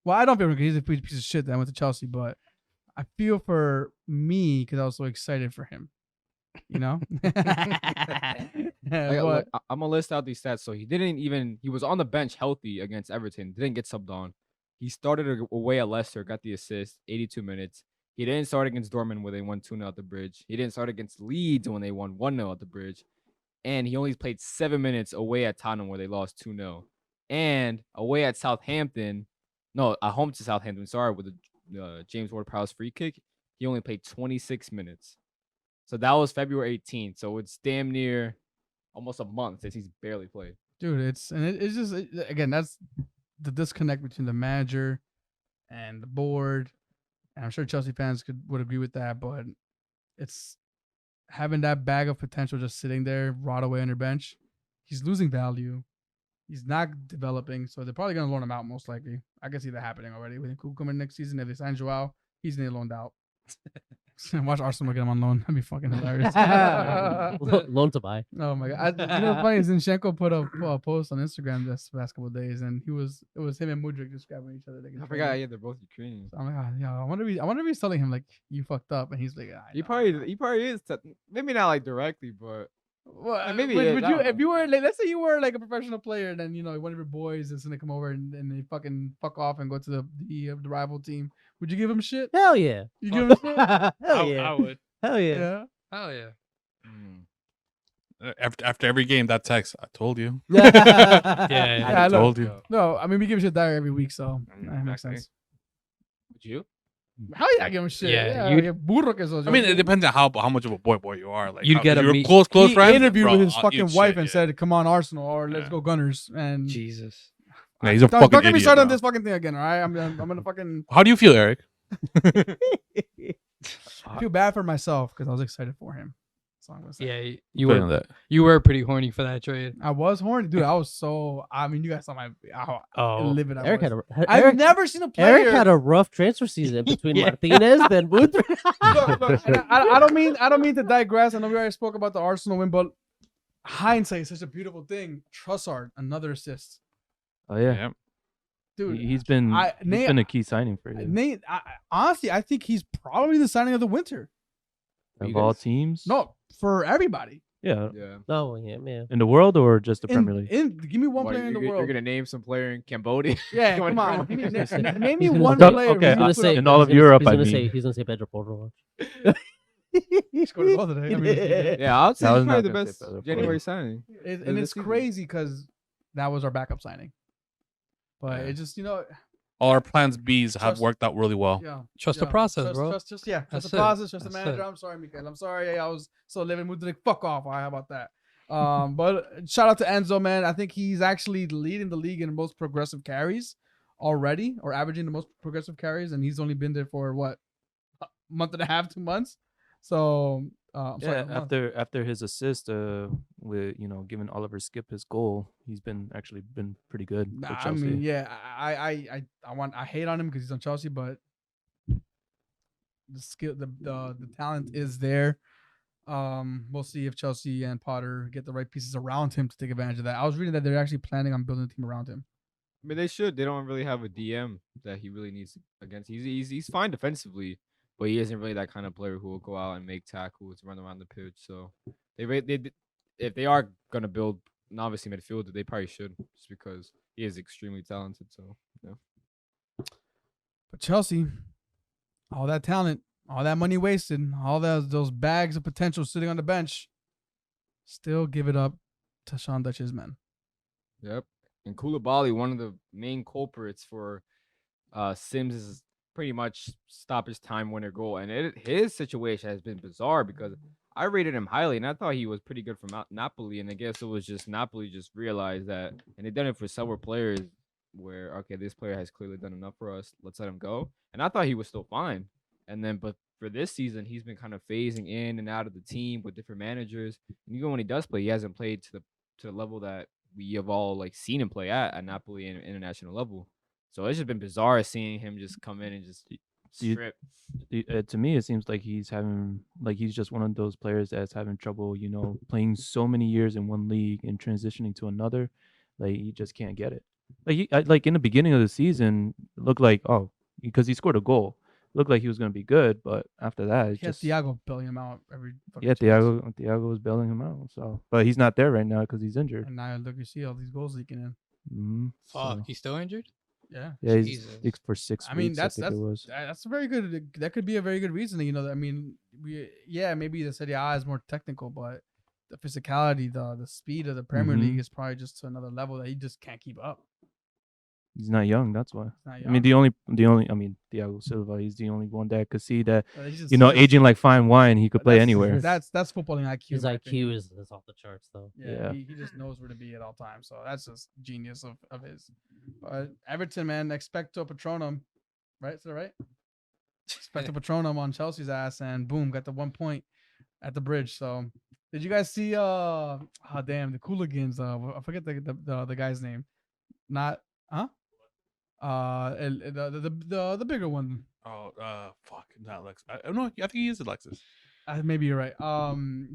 Well, I don't feel for him because he's a piece of shit that went to Chelsea, but I feel for me because I was so excited for him. Look, I'm gonna list out these stats. So he was on the bench healthy against Everton, didn't get subbed on. He started away at Leicester, got the assist, 82 minutes. He didn't start against Dortmund where they won 2-0 at the Bridge. He didn't start against Leeds when they won 1-0 at the Bridge. And he only played 7 minutes away at Tottenham where they lost 2-0. And away at Southampton, at home to Southampton, with the James Ward-Prowse free kick, he only played 26 minutes. So that was February 18th. So it's damn near almost a month since he's barely played. Dude, it's just again, that's the disconnect between the manager and the board. And I'm sure Chelsea fans would agree with that, but it's having that bag of potential just sitting there, rot away on your bench. He's losing value. He's not developing, so they're probably gonna loan him out most likely. I can see that happening already. With Nkunku coming next season, if they sign Joao, he's gonna get loaned out. Watch Arsenal get him on loan. That'd be fucking hilarious. Loan to buy. Oh my god! What's funny is Zinchenko put a post on Instagram this past couple of days, and it was him and Mudryk just grabbing each other. I forgot. Yeah, they're both Ukrainians. So I'm like, I wonder if he's telling him like you fucked up, and he's like, he probably is. Maybe not like directly, but well, maybe. Would you, if you were like, let's say you were like a professional player, and then one of your boys is gonna come over and they fucking fuck off and go to the rival team, would you give him shit? Hell yeah. You give him shit? Hell yeah. I would. Hell yeah. Yeah. Hell yeah. After every game, that text, I told you. Yeah. I I know. told you. No, I mean we give shit there every week, so that makes Exactly. sense. Would you? Hell yeah, I give him shit. Yeah, Yeah, burro que sos. I mean, it depends on how much of a boy you are. Like, You'd get if a you're meet- close He friends. interviewed bro, with his I'll fucking eat wife shit, and yeah. said, "Come on, Arsenal, or let's Yeah. go Gunners." And Jesus. Yeah, he's a don't fucking get me idiot, started on bro. this fucking thing again. All right, I'm gonna fucking How do you feel, Eric? I feel bad for myself because I was excited for him. That's all I'm gonna say. Yeah, Put on that. you were pretty horny for that trade. I was horny, dude. I was so. I mean, you guys saw how Oh, livid I Eric was. had I've Eric, never seen a player. Eric had a rough transfer season between Yeah. Martinez then Booth. Look, and I don't mean to digress. I know we already spoke about the Arsenal win, but hindsight is such a beautiful thing. Trossard, another assist, Oh yeah, dude. he's been a key signing for you. Nate, honestly, I think he's probably the signing of the winter. Of all teams. No, for everybody. Yeah, Yeah. No, yeah, man. in the world or just the Premier League. Give me one What, player in the you're world. gonna name some player in Cambodia? Yeah, Come come on, on. come Give me- on. Name me He's gonna one say- player. okay, who's gonna He's gonna put say up- in all of he's gonna- Europe, He's I gonna mean. say he's gonna say Pedro Porro. He scored a goal today. I mean, Yeah, I would say I he's was probably not the gonna say best Pedro January signing. and this it's season. crazy because that was our backup signing. But Yeah. it just, All our plans B's have Trust- worked out really well. yeah. trust the yeah. process, Trust, bro. Trust the That's process, trust the That's manager. it. I'm sorry, Mikael. I'm sorry. I was so living mood to fuck off. All right, how about that? But shout out to Enzo, man. I think he's actually leading the league in most progressive carries already, or averaging the most progressive carries, and he's only been there for what, a month and a half, 2 months. So I'm sorry, Yeah, a month. after his assist, with giving Oliver Skip his goal, he's been pretty good for Nah, I Chelsea. mean, yeah, I hate on him because he's on Chelsea, but the skill, the talent is there. We'll see if Chelsea and Potter get the right pieces around him to take advantage of that. I was reading that they're actually planning on building a team around him. I mean, they should. They don't really have a DM that he really needs against. He's fine defensively, but he isn't really that kind of player who will go out and make tackles, run around the pitch. So if they are gonna build an obviously midfielder, they probably should, just because he is extremely talented. So yeah. But Chelsea, all that talent, all that money wasted, all those bags of potential sitting on the bench, still give it up to Sean Dyches' men. Yep. And Koulibaly, one of the main culprits for Sims' pretty much stoppage time winner goal. And his situation has been bizarre because I rated him highly and I thought he was pretty good from Napoli. And I guess it was just Napoli just realized that, and they've done it for several players where, okay, this player has clearly done enough for us. Let's let him go. And I thought he was still fine. And then, but for this season, he's been kind of phasing in and out of the team with different managers. And even when he does play, he hasn't played to the level that we have all seen him play at Napoli and international level. So it's just been bizarre seeing him just come in and just strip. To me, it seems like he's just one of those players that's having trouble, playing so many years in one league and transitioning to another. Like he just can't get it. Like in the beginning of the season, it looked like because he scored a goal, looked like he was gonna be good, but after that, it's He had just Thiago bailing him out every. fucking yeah, chance. Thiago was bailing him out. So, but he's not there right now because he's injured. And now look, you see all these goals leaking in. Mm-hmm. Fuck, he's still injured? Yeah. Yeah, he's Jesus. sick for 6 I mean, weeks. that's I think it was. that's a very good. That could be a very good reasoning. I mean, maybe the Serie A is more technical, but the physicality, the speed of the Premier Mhm. League is probably just to another level that he just can't keep up. He's not young. That's why. He's not I mean, young. Thiago Silva. He's the only one that could see that. He's just- Aging like fine wine, he could play anywhere. That's footballing IQ. His in my IQ opinion. is off the charts, though. Yeah, Yeah. He just knows where to be at all times. So that's just genius of his. But Everton, man, Expecto Patronum, right? Is that right? Expecto Patronum on Chelsea's ass, and boom, got the 1 point at the bridge. So, did you guys see? The Cooligans. I forget the guy's name. Not the bigger one. Oh, fuck, not Lex. I don't know. I think he is Alexis. Maybe you're right.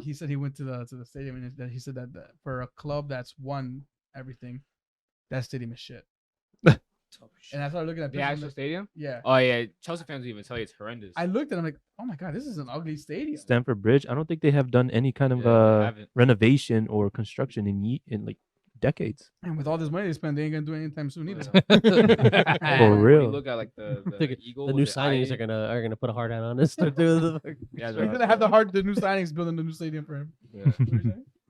He said he went to the stadium and that he said that for a club that's won everything, that stadium is shit. And I started looking at The pictures actual stadium? yeah. Oh yeah, Chelsea fans will even tell you it's horrendous. I looked at him like, oh my god, this is an ugly stadium. Stamford Bridge. I don't think they have done any kind of Yeah, they haven't. renovation or construction in like decades. And with all this money they spend, they ain't gonna do it anytime soon either. And For when you real. look at like the The Eagle, The with new the signings eye- are gonna put a hard hat on us to do the. Yeah, He's gonna have the new signings building the new stadium for him. Yeah.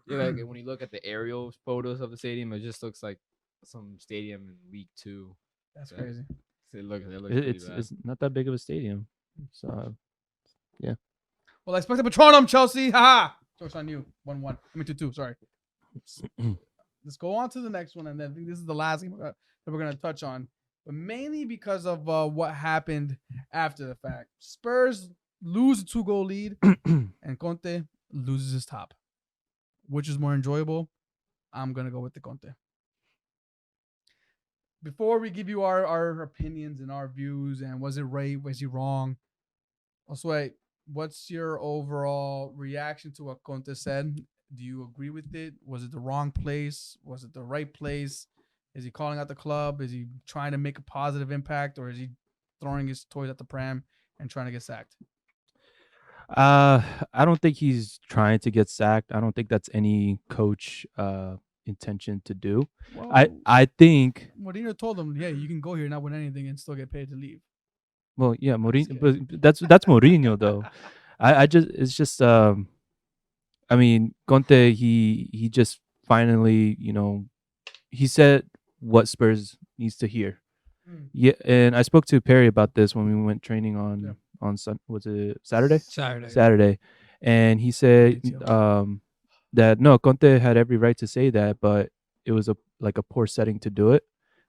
Yeah, like when you look at the aerial photos of the stadium, it just looks like some stadium in League Two. That's Yeah. crazy. It looks pretty bad. It's not that big of a stadium. So Well, Expecto Patronum, Chelsea. Haha. Joke's on you. 1-1. I mean 2-2. Sorry. Let's go on to the next one, and then I think this is the last game that we're gonna touch on, but mainly because of what happened after the fact. Spurs lose a 2-goal lead, and Conte loses his top. Which is more enjoyable? I'm gonna go with the Conte. Before we give you our opinions and our views, and was it right? Was he wrong? Also, what's your overall reaction to what Conte said? Do you agree with it? Was it the wrong place? Was it the right place? Is he calling out the club? Is he trying to make a positive impact, or is he throwing his toys at the pram and trying to get sacked? I don't think he's trying to get sacked. I don't think that's any coach intention to do. Well, I think Mourinho told him, "Yeah, you can go here, not win anything, and still get paid to leave." well, yeah, Mourinho, kidding. but that's Mourinho though. I just it's just I mean, Conte he just finally, he said what Spurs needs to hear. Mm. Yeah, and I spoke to Perry about this when we went training Yeah. on was it Saturday? Saturday. Saturday, and he said Detail. that no, Conte had every right to say that, but it was a poor setting to do it,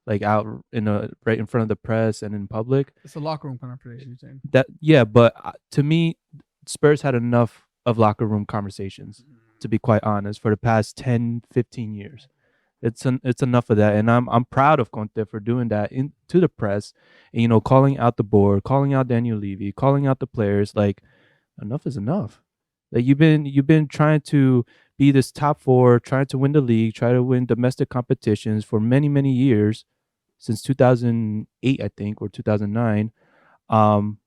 like out right in front of the press and in public. It's a locker room conversation. You're saying? That yeah, but to me, Spurs had enough of locker room conversations, to be quite honest, for the past 10, 15 years. It's enough of that, and I'm proud of Conte for doing that to the press, and, calling out the board, calling out Daniel Levy, calling out the players. Like, enough is enough. Like you've been trying to be this top four, trying to win the league, try to win domestic competitions for many, many years, since 2008, I think, or 2009. Um,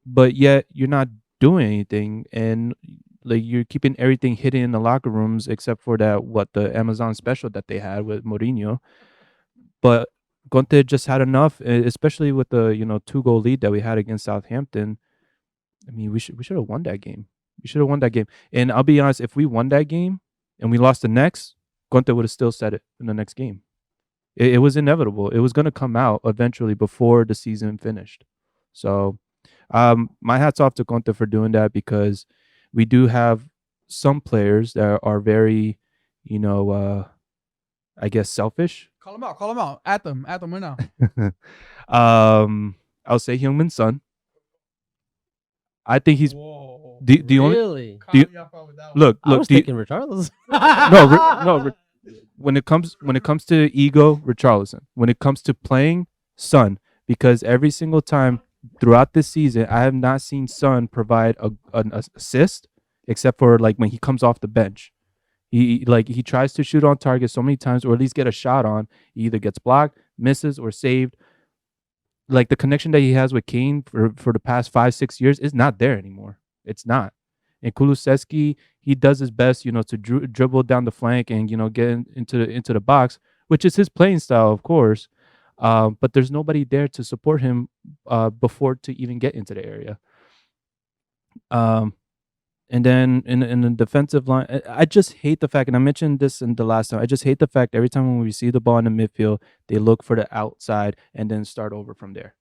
but yet you're not doing anything, and like you're keeping everything hidden in the locker rooms except for the Amazon special that they had with Mourinho. But Conte just had enough, especially with the 2-goal lead that we had against Southampton. I mean, we should have won that game. We should have won that game. And I'll be honest, if we won that game and we lost the next, Conte would have still said it in the next game. It was inevitable. It was going to come out eventually before the season finished. So, my hats off to Conte for doing that, because we do have some players that are very, I guess, selfish. Call him out. Call him out. At them right now. I'll say Heung-min Son. I think he's Whoa. the only Really? do you- Caught me off guard with that one. look. I was Do you- thinking Richarlison. no. When it comes to ego, Richarlison. When it comes to playing, Son, because every single time throughout this season, I have not seen Son provide an assist, except for like when he comes off the bench. He tries to shoot on target so many times, or at least get a shot on. He either gets blocked, misses, or saved. Like the connection that he has with Kane for the past 5-6 years is not there anymore. It's not. And Kulusevski, he does his best, to dribble down the flank and get into the box, which is his playing style, of course. But there's nobody there to support him before to even get into the area. And then in the defensive line, I just hate the fact, and I mentioned this in the last time, I just hate the fact every time when we see the ball in the midfield, they look for the outside and then start over from there.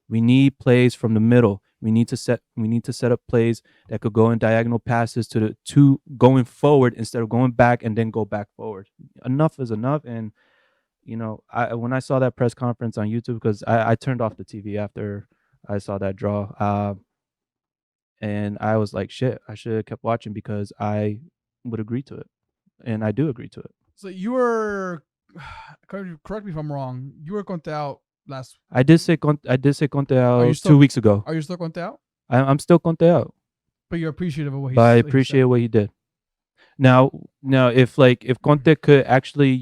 We need plays from the middle. We need to set up plays that could go in diagonal passes to going forward instead of going back and then go back forward. Enough is enough. And when I saw that press conference on YouTube, because I turned off the TV after I saw that draw, and I was like, shit, I should have kept watching, because I would agree to it, and I do agree to it. So you were, correct me if I'm wrong. You were Conte out last. I did say Conte Are you out still- 2 weeks ago. Are you still Conte out? I'm still Conte out, But you're appreciative of what he. but I what he appreciate said. what he did. Now, if Conte could actually,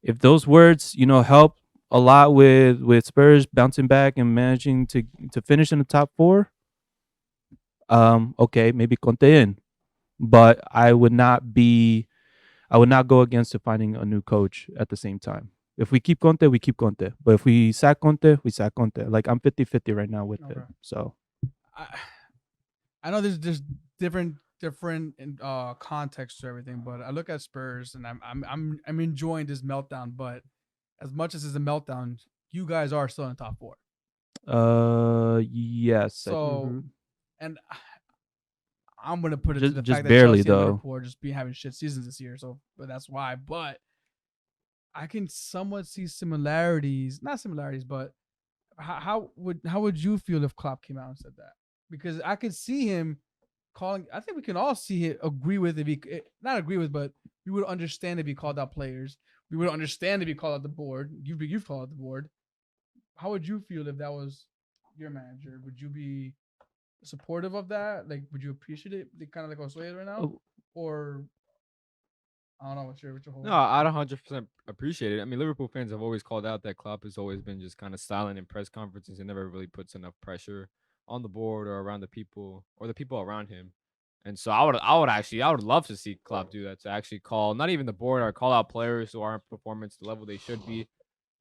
if those words, help a lot with Spurs bouncing back and managing to finish in the top four, okay, maybe Conte in, but I would not go against finding a new coach at the same time. If we keep Conte, we keep Conte. But if we sack Conte, we sack Conte. Like, I'm 50-50 right now with it. Okay. So I know there's different contexts to everything, but I look at Spurs and I'm enjoying this meltdown. But as much as it's a meltdown, you guys are still in the top four. Yes. So, Mhm. and I'm gonna put it to Just- the just fact barely, that Chelsea and though. Liverpool are just having shit seasons this year. So, but that's why. But I can somewhat see similarities, not similarities, but how would you feel if Klopp came out and said that? Because I could see him calling. I think we can all see it. Agree with if he not agree with, but we would understand if he called out players. We would understand if he called out the board. You've called out the board. How would you feel if that was your manager? Would you be supportive of that? Like, would you appreciate it? Kind of like Australia right now, Oh. or I don't know what's your whole. No, I'd 100% appreciate it. I mean, Liverpool fans have always called out that Klopp has always been just kind of silent in press conferences and never really puts enough pressure on the board or around the people or the people around him. And so I would love to see Klopp do that, to actually call not even the board or call out players who aren't performing to the level they should be.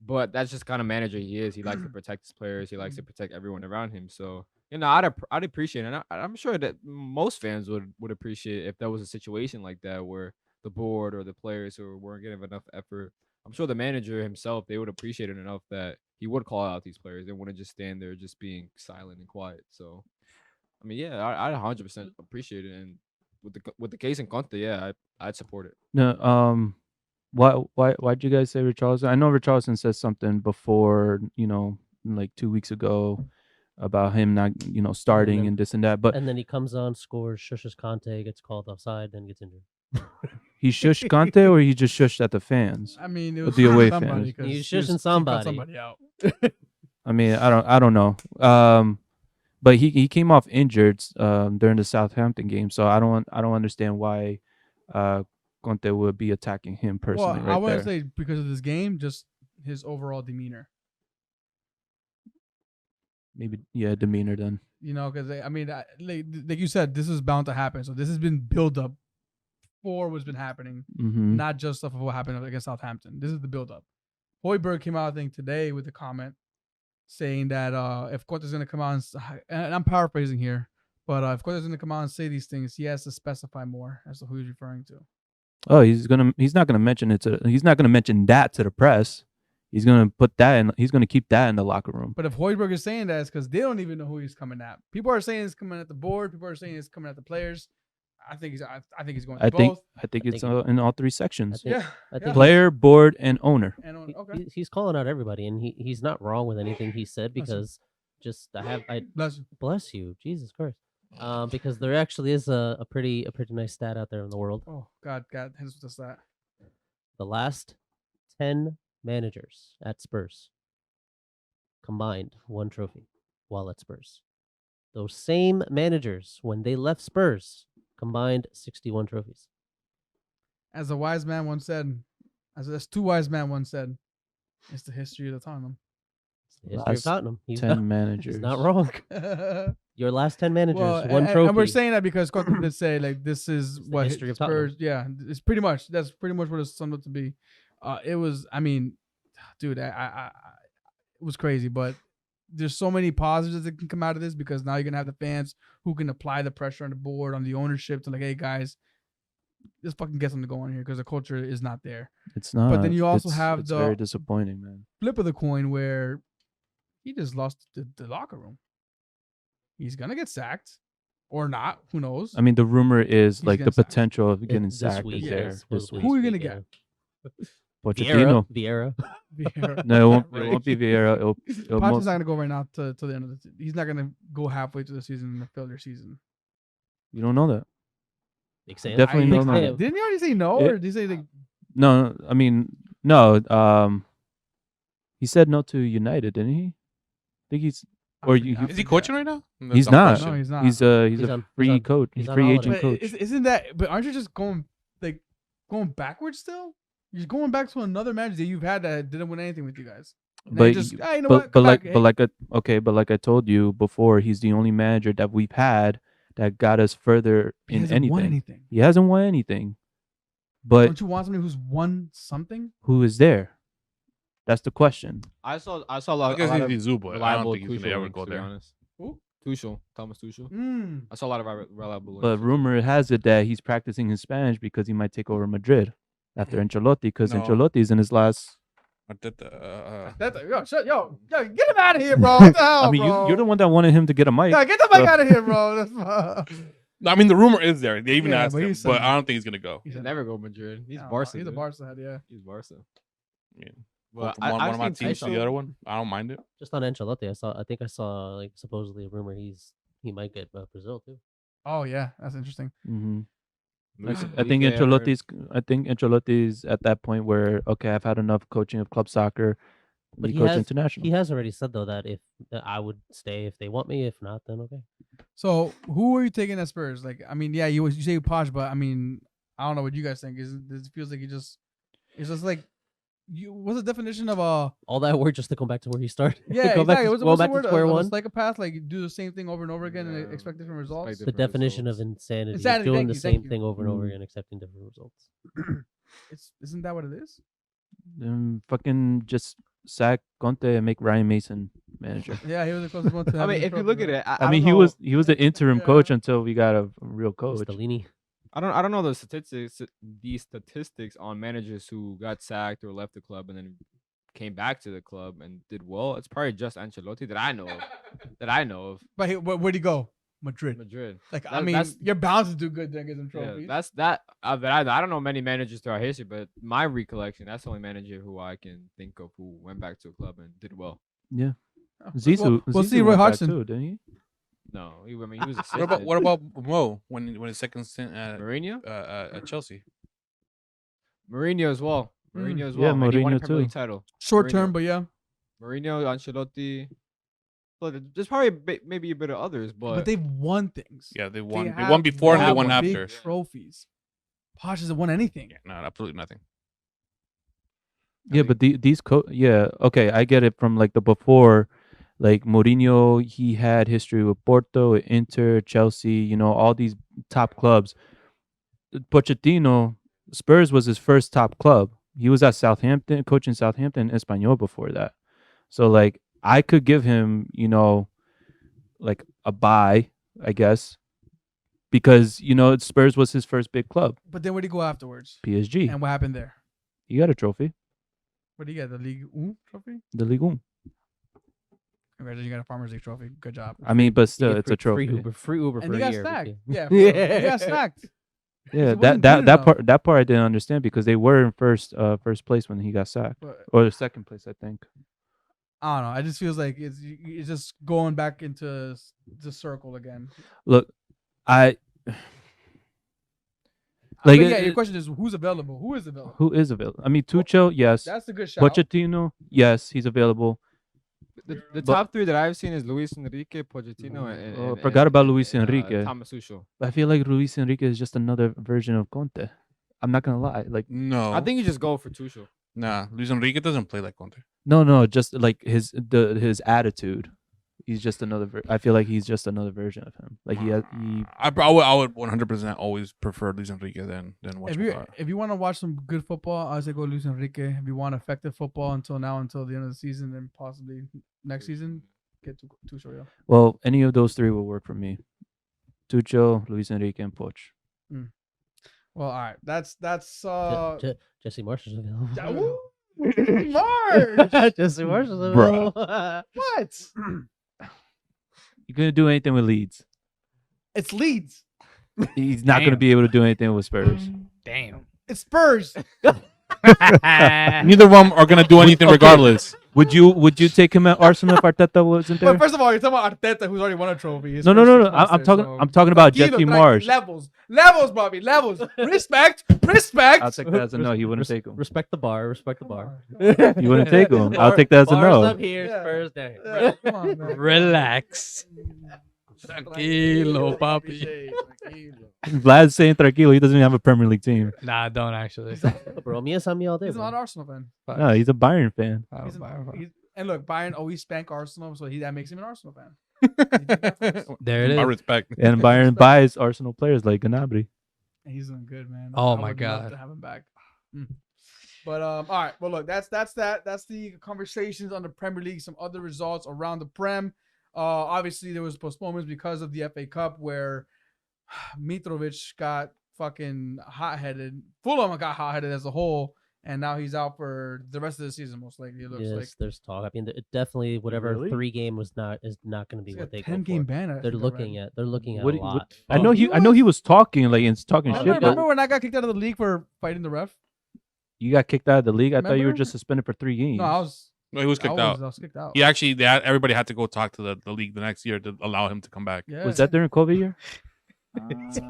But that's just kind of manager he is. He likes to protect his players. He likes to protect everyone around him. So I'd appreciate it. And I'm sure that most fans would appreciate it if there was a situation like that where the board or the players who weren't getting enough effort. I'm sure the manager himself, they would appreciate it enough that he would call out these players. They wouldn't just stand there just being silent and quiet. So I mean, yeah, I'd 100% appreciate it. And with the case in Conte, yeah, I'd support it. No. Why'd you guys say Richarlison? I know Richarlison said something before, like 2 weeks ago about him not, starting then- and this and that. But And then he comes on, scores, shushes Conte, gets called offside, then gets injured. he shushed Conte or he just shushed at the fans? I mean, it With was the away somebody fans. 'cause He was he was- shushing he called somebody. out. I mean, I don't know. But he came off injured during the Southampton game, so I don't understand why Conte would be attacking him personally Well, I right wouldn't there. say because of this game, just his overall demeanor. Maybe demeanor then. Because I mean, like you said, this is bound to happen. So this has been build up for what's been happening, Mm-hmm. not just stuff of what happened against Southampton. This is the build up. Hoiberg came out, I think, today with a comment saying that if Conte's going to come out and I'm paraphrasing here, but if Conte's going to come out and say these things, he has to specify more as to who he's referring to. Oh, he's not gonna mention it he's not gonna mention that to the press. He's gonna put that in. He's gonna keep that in the locker room. But if Hoiberg is saying that, it's because they don't even know who he's coming at. People are saying he's coming at the board. People are saying he's coming at the players. I think he's going to I think both. I think I it's think in all three sections: think- Yeah. I think player, board, and owner. And okay. he's calling out everybody, and he's not wrong with anything he said Bless you. because I Bless you. bless you, Jesus Christ. Because there actually is a pretty nice stat out there in the world. Oh God, his just that. The last 10 managers at Spurs combined one trophy while at Spurs. Those same managers, when they left Spurs, combined 61 trophies. As a wise man once said, as two wise men once said, it's the history of the Tottenham. It's the history of Last Tottenham. He's 10 managers. he's not wrong. Well, Your last 10 managers, one trophy. and we're saying that because Conte did say like this is the what history of Spurs. Yeah, it's pretty much that's pretty much what it's summed up to be. It was. I mean, dude, I it was crazy, but there's so many positives that can come out of this because now you're gonna have the fans who can apply the pressure on the board, on the ownership to like, hey guys, let's fucking get something going here because the culture is not there. It's not. But then you also have it's the- very disappointing, man. Flip of the coin where he just lost the locker room. He's gonna get sacked or not. Who knows? I mean, the rumor is He's like the getting sacked. potential of getting This sacked week, is yeah, there is this supposedly week. Who are you this gonna week, get? Pochettino. Vieira. Vieira. No, it won't. Right. It won't be Vieira. It'll Pochettino's most, not gonna go right now to the end of the. He's not gonna go halfway through the season and fail their season. you don't know that. Big Sam. Definitely Big no, Sam. Didn't he already say no, It- or did he say like? No, I mean no. He said no to United, didn't he? I think he's or you. Is he coaching right now? That's He's dumb not. question. No, he's not. He's He's a on- free he's on- coach. he's He's on free holiday. agent But coach. isn't that? But aren't you just going backwards still? You're going back to another manager that you've had that didn't win anything with you guys. Now But you just, you- "Ah, you know but what? Come back, hey." like I told you before, he's the only manager that we've had that got us further He in hasn't won anything. anything. He hasn't won anything. But Don't you want somebody who's won something? who is there? That's the question. I saw a I lot, guess a lot of he's Zubo. I don't reliable think he's Tuchel gonna ever links, go to be there. honest. Who? Tuchel, Thomas Tuchel. Mm. I saw a lot of reliable links. But rumor has it that he's practicing his Spanish because he might take over Madrid after Ancelotti, because No. Ancelotti's in his last Yo, get him out of here, bro. What the hell, I mean, bro? you're the one that wanted him to get a mic. Yeah, get the mic so- out of here, bro. I mean, the rumor is there. They even Yeah, asked but him, he's but saying- I don't think he's gonna go. He'll never go Madrid. He's Yeah, Barca. He's a dude. Barca head, yeah. He's Barca. I mean, Well, go from one of my seen teams to Tyson- the other one. I don't mind it. Just on Ancelotti, I think I saw like supposedly a rumor he might get Brazil too. Oh yeah, that's interesting. Mhm. Luis I think Enrique, I heard. Ancelotti's at that point where okay, I've had enough coaching of club soccer. But Me he coach has- international. He has already said though that that I would stay if they want me. If not, then okay. So who are you taking at Spurs? Like, I mean, yeah, you say Posh, but I mean, I don't know what you guys think. It feels like it's just like what's the definition of a All that work just to come back to where he started. yeah, go back exactly. to, What's go the back word? to square Of a one. psychopath, like you do the same thing over and over again and Yeah, expect different results. expect The different definition of results. insanity, Insanity, is doing thank the you, same thank you. thing over and over Mm. again, accepting different results. Isn't that what it is? Fucking just sack Conte and make Ryan Mason manager. Yeah, he was the closest one to. I having mean, the if you trophy, look at right? it, I mean, he was the interim Yeah. coach until we got a real coach. Stellini. I don't know the statistics on managers who got sacked or left the club and then came back to the club and did well. It's probably just Ancelotti that I know of. But where'd he go? Madrid. Madrid. Like, I That- mean, that's- you're bound to do good to get some Yeah, trophies. that's that. But I don't know many managers throughout history, but my recollection, that's the only manager who I can think of who went back to a club and did well. Yeah, Oh, Zizou. we'll Zizou see Roy went back Hodgson. too, didn't he? No, he was a What about Mo when his second stint Mourinho? at Chelsea? Mourinho as well. Mourinho as Yeah, well. Man, he won a Mourinho Premier League too. title. Short Mourinho. term, but yeah. Mourinho, Ancelotti. But there's probably maybe a bit of others, But but they've won things. Yeah, they won. They have won before and they won big after. trophies. Posh hasn't won anything. Yeah, no, absolutely nothing. Yeah, but okay, I get it from like the before, like Mourinho, he had history with Porto, Inter, Chelsea, all these top clubs. Pochettino, Spurs was his first top club. He was at Southampton, coaching Southampton and Espanyol before that. So like I could give him, like a buy, I guess, because Spurs was his first big club, But then where'd he go afterwards? PSG. And what happened there? He got a trophy, What did he get? The League 1 trophy? the Ligue 1. Congratulations, you got a Farmers League trophy. Good job. I mean, but You still, get it's a trophy. Free Uber And for he a got year. sacked. Vicky. Yeah, he got sacked. Yeah, wasn't that good enough. that part I didn't understand because they were in first place when he got sacked, But or the second place, I think. I don't know. It just feels like it's just going back into the circle again. Look, I Like, like yeah, your question is who's available? Who is available? who is available? I mean, Tuchel, yes. That's a good shout. Pochettino, yes, he's available. the but- top three that I've seen is Luis Enrique, Pochettino, and forgot about Luis Enrique. Thomas Tuchel. I feel like Luis Enrique is just another version of Conte. I'm not gonna lie. Like, No, I think you just go for Tuchel. nah. Luis Enrique doesn't play like Conte. no, just like his attitude. He's just another. I feel like he's just another version of him. Like he I would 100% always prefer Luis Enrique than If you want to watch some good football, I say go Luis Enrique. If you want effective football until the end of the season, and possibly next season, get to Tuchel. Yeah. Well, any of those three will work for me. Tuchel, Luis Enrique, and Poch. Well, all right. That's Jesse Marsh is available. March. Jesse Marsh is Bruh. available. What? You couldn't do anything with Leeds. It's Leeds. He's not going to Damn. be able to do anything with Spurs. Damn. It's Spurs. Neither of them are gonna do anything Okay. regardless. Would you take him at Arsenal if Arteta wasn't there? But first of all, you're talking about Arteta, who's already won a trophy. His No. first I'm semester, talking. so- I'm talking about Tranquilo, Jesse tranquilo. Marsh. Levels, Bobby. Levels. Respect. I'll take that as a no. He wouldn't take him. Respect the bar. Respect the bar. You wouldn't take him. I'll take that as a Bars no. up here, Yeah. Spurs down here. Yeah, come on, man. Relax. Tranquilo, papi. Vlad's saying tranquilo. He doesn't even have a Premier League team. Nah, I don't actually. Bro, me and Sammy all day. He's bro. not an Arsenal fan. No, he's a Bayern fan. And look, Bayern always spank Arsenal, so that makes him an Arsenal fan. There it My is. respect. And Bayern buys Arsenal players like Gnabry. And he's doing good, man. Oh I my would love God. to have him back. But all right. Well, look, that's that. That's the conversations on the Premier League. Some other results around the Prem. Obviously there was postponements because of the FA Cup where Mitrovic got fucking hot-headed. Fulham got hot-headed as a whole, and now he's out for the rest of the season. Most likely, it looks Yes, like. there's talk. I mean, it definitely whatever Really? 3-game is not going to be He's what got they 10 go game for. ban. They're looking at a lot. I know He he was talking like and talking Oh, shit. he Remember But when I got kicked out of the league for fighting the ref? you got kicked out of the league. I thought you were Remember? just suspended for 3 games. No, I was. No, he was kicked out. I was kicked out. He actually, everybody had to go talk to the league the next year to allow him to come back. Yeah. Was that during COVID year?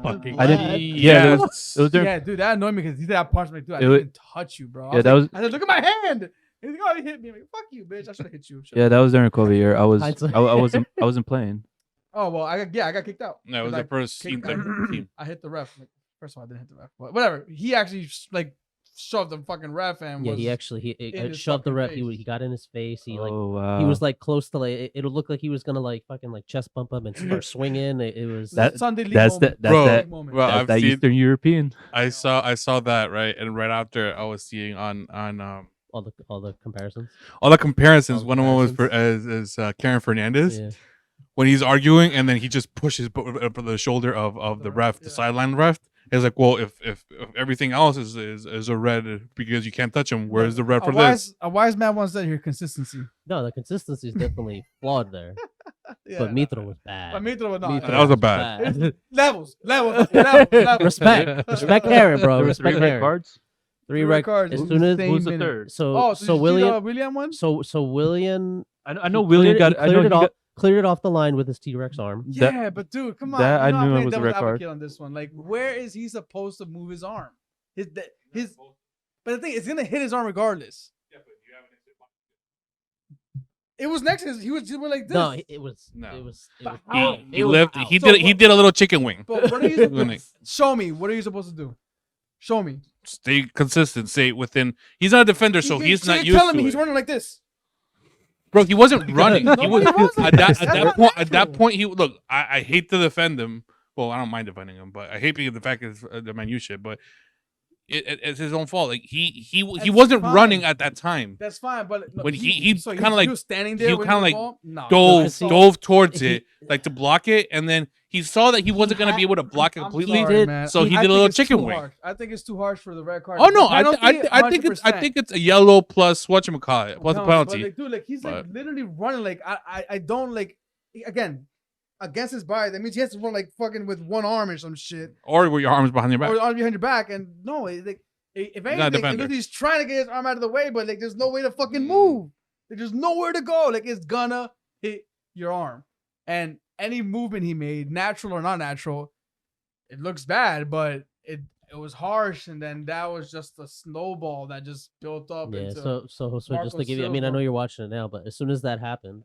fucking I didn't. What? Yeah, it was during. Yeah, dude, that annoyed me because he said I punched me. Dude, I It wa- didn't touch you, bro. I Yeah, was that like- was. I said, look at my hand. He's like, oh, he hit me. I'm like, fuck you, bitch. I should have hit you. Yeah, that was during COVID year. I was. Hindsight. I wasn't playing. Oh well, I got kicked out. No, it was Because the first kicked- team. I hit the ref. Like, first of all, I didn't hit the ref. But whatever. He actually like shoved the fucking ref and Yeah, was. he actually in his shoved the fucking ref. face. He got in his face. He like Oh wow. he was like close to like it'll look like he was gonna like fucking like chest bump him and start swinging. It was That- Sunday league that's moment. the- Bro, that- Moment. bro, That's I've that seen- Eastern European. I saw that right, and right after I was seeing on all the comparisons. all the comparisons. All the One of them was comparisons. Karen Fernandez Yeah. when he's arguing, and then he just pushes for the shoulder of the ref, the Yeah. sideline ref. It's like, well, if everything else is a red because you can't touch him, where's the red for this? A wise man once said here consistency. No, the consistency is definitely flawed there. Yeah, But Mitro was bad. But Mitro was not. Mitro That was a bad. bad. Levels. Respect Karen, bro. There was 3 Respect red Karen. cards. 3 red cards. As in soon the as same Who's the minute. third? so Oh, so did you see the William William one? so William I know he William cleared it- got. he I know cleared he it off, got. cleared it off the line with his T-Rex arm. That- Yeah, but dude, come on. that I You know I'm knew it playing was a devil's red card. advocate on this one. Like, where is he supposed to move his arm? His. But the thing, it's gonna hit his arm regardless. It was next to his. He was doing like this. No, it was No. it was But it how? was, He it was lifted. out. He So did. He what- did a little chicken wing. But what are you supposed show me? What are you supposed to do? Show me. Stay consistent. Stay within. He's not a defender, so he's not you're used telling to me it. he's running like this. Bro, he wasn't running. No, He was he wasn't. at that That's not at that natural. point. He look. I hate to defend him. Well, I don't mind defending him, but I hate because the fact is the Man U shit. But it's his own fault. Like he That's wasn't fine. running at that time. That's fine, but no, When he so kinda like- he was standing there. he with kinda the like ball? No, Dove that's all- dove towards he- it like to block it, and then he saw that he wasn't gonna be able to block it I'm completely. sorry, did- man. so he I did a think little it's chicken too wing. harsh. I think it's too harsh for the red card. Oh no, The I penalty, think it's 100%. a yellow plus whatchamacallit plus a No, penalty. But like, dude, like he's like But- literally running. Like I don't like again against his body. That means he has to run like fucking with one arm or some shit, Or with your arms behind your back. or arm behind your back. And no, like if not a anything, it defender. looks- he's trying to get his arm out of the way, but like there's no way to fucking move. Like, there's nowhere to go. Like it's gonna hit your arm, and any movement he made, natural or not natural, it looks bad, but it was harsh, and then that was just a snowball that just built up Yeah, into. so just Marco to give you, I mean, I know Silva. you're watching it now, but as soon as that happened,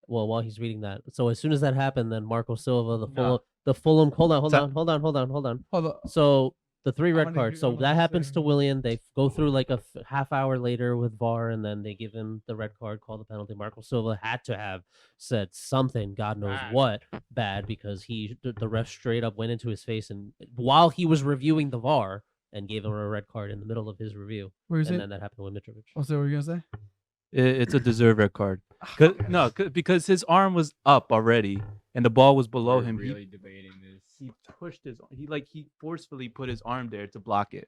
well, while he's reading that, so as soon as that happened, then Marco Silva, the Fulham, hold on. Hold on. So the 3 I red wanna cards. hear So what that you're happens to saying. William. They go through like a half hour later with VAR, and then they give him the red card, call the penalty. Marco Silva had to have said something, God knows Bad. what, bad, because the ref straight up went into his face, and while he was reviewing the VAR, and gave him a red card in the middle of his review. What you And say? then that happened with Mitrovic. What's that? What you gonna say? It's a deserved red card. Because his arm was up already and the ball was below him. Really debating this. He pushed his. He forcefully put his arm there to block it.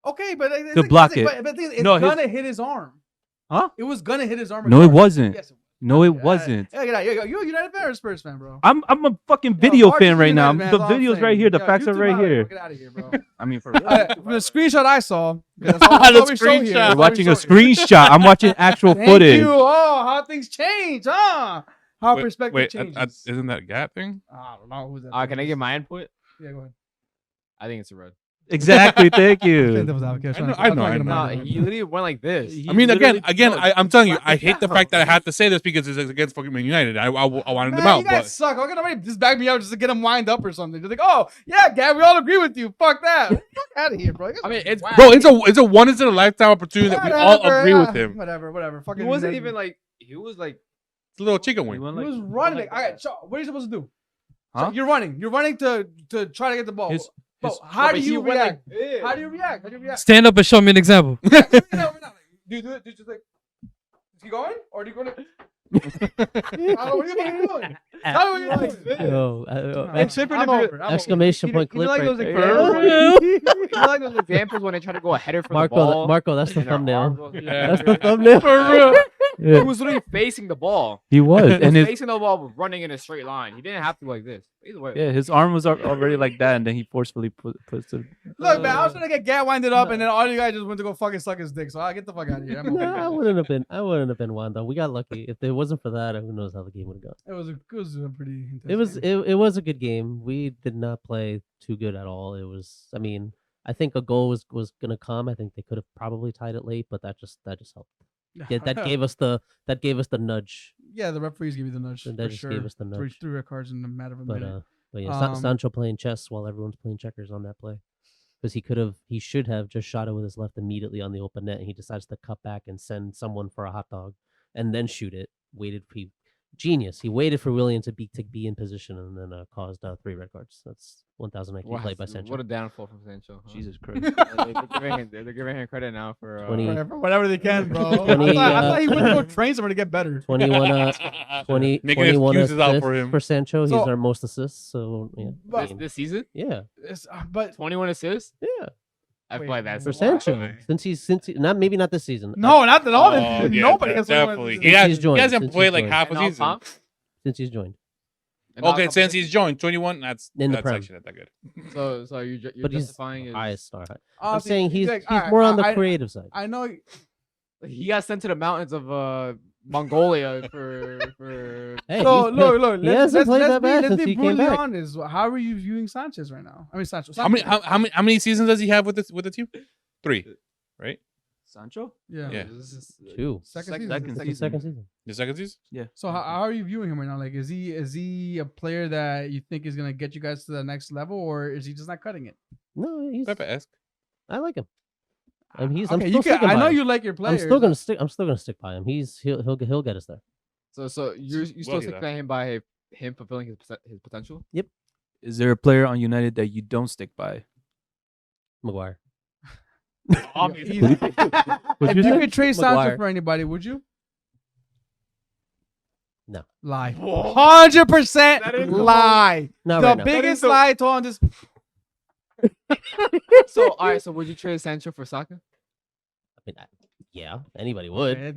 Okay, but like, To block it. But the thing is, it's No, his- gonna hit his arm. Huh? It was gonna hit his arm. No, it regardless. wasn't. Yes, it was. No, it Yeah, wasn't. Yeah, you're a United fan or Spurs fan, bro. I'm a fucking video Mark fan is right now. United, man, The that's all I'm video's right saying. here. The Yeah, facts are YouTube right highlight, here. Get out of here, bro. I mean, for real. From the screenshot I saw. 'cause that's The all we show here. screenshot. That's You're all we watching a show here. screenshot. I'm watching actual Thank footage. you. Oh, how things change, huh? How perspective Wait, changes. isn't that a gap thing? I don't know who's that. Can I get my input? Yeah, go ahead. I think it's a red. Exactly. Thank you. I know. No, he literally went like this. He I mean, again, literally- no, I'm telling you, I slapped hate the down. fact that I had to say this because it's against fucking Man United. I wanted them Man, out, you guys but suck. I'm gonna just back me up just to get him wind up or something. They're like, oh yeah, Gab, we all agree with you. Fuck that. Fuck out of here, bro. I mean, it's bro, it's a once in a lifetime opportunity that we all Whatever, agree yeah. with him. Whatever. He Fucking. wasn't even like. He was like. It's a little chicken He wing. went He like- was running. Like, all right, so what are you supposed to do? Huh? So you're running. You're running to try to get the ball. His- Bro, his- how do But he you went react? like this. How do you react? How do you react? Stand up and show me an example. Do you do it? Do you just like? Is he going? Or do you go like? I don't know what are you fucking doing. Tell me what you think. Yo, I'm Tripping I'm if you- over. I'm exclamation You know, point you know clip like right those there. examples. You know like those examples when they try to go a header for the ball. Marco, that's the and their arm thumbnail. goes- That's the thumbnail. For real. He Yeah, was literally facing the ball. he was, He was and his facing the ball, running in a straight line. He didn't have to like this. Either way. yeah, his arm was already like that, and then he forcefully puts it. Look, man, I was trying to get Gat winded up, and then all you guys just went to go fucking suck his dick. So I get the fuck out of here. I'm No, okay. I wouldn't have been wound up. We got lucky. If it wasn't for that, who knows how the game would have gone. It was a pretty intense It was game. it was a good game. We did not play too good at all. It was. I mean, I think a goal was gonna come. I think they could have probably tied it late, but that just helped. Yeah, that gave us the nudge. Yeah, the referees gave you the nudge That for just sure. gave us the nudge. Three red cards in a matter of a But minute. yeah, Um, Sancho playing chess while everyone's playing checkers on that play, because he should have just shot it with his left immediately on the open net, and he decides to cut back and send someone for a hot dog, and then shoot it. Genius. He waited for William to be in position, and then caused 3 red cards. That's 1,000 IQ Wow, play by Sancho. what a downfall from Sancho. Huh? Jesus Christ! They're giving him credit now for 20 For whatever they can, bro. 20, I thought he went to go train somewhere to get better. 21 Making 21 excuses out assists for him. for Sancho. So- He's our most assists. So yeah, But- this season. yeah, But 21 assists. yeah. I feel Wait, like that's For Why? Sancho, since he's not maybe not this season. no, not at all. Oh, yeah, Nobody has definitely. someone- He, Since he's he joined, hasn't since played he's like joined. half a And all season. comp- since he's joined. and all Okay, since competition. he's joined 21, that's In the that's Prem. actually not that good. So you're But he's justifying his. highest star. I'm Honestly, saying he's like, he's all right, more on the I- creative side. I know. He got sent to the mountains of Mongolia for. Hey, So he's- look. he hasn't played that bad let's since be he came brutally back. honest. How are you viewing Sanchez right now? I mean, Sancho. How many seasons does he have with the team? 3, right? Sancho. Yeah. Yeah. This is 2. Second season. second This is season. second season. The second season? So how are you viewing him right now? Like, is he a player that you think is gonna get you guys to the next level, or is he just not cutting it? No, he's. Pepe-esque. I like him. I'm Okay, still you can. sticking I by know him. you like your players. I'm still gonna stick by him. He'll get us there. so you still Well, stick yeah. by him by him fulfilling his potential. Is there a player on United that you don't stick by? Maguire. Obviously. If Would you say? could trade Sancho Maguire. for anybody, would you? No. Lie. Whoa. 100% That is the lie. Not The right now. biggest the- lie told on this. So all right. So would you trade Sancho for Saka? I mean, yeah, anybody would.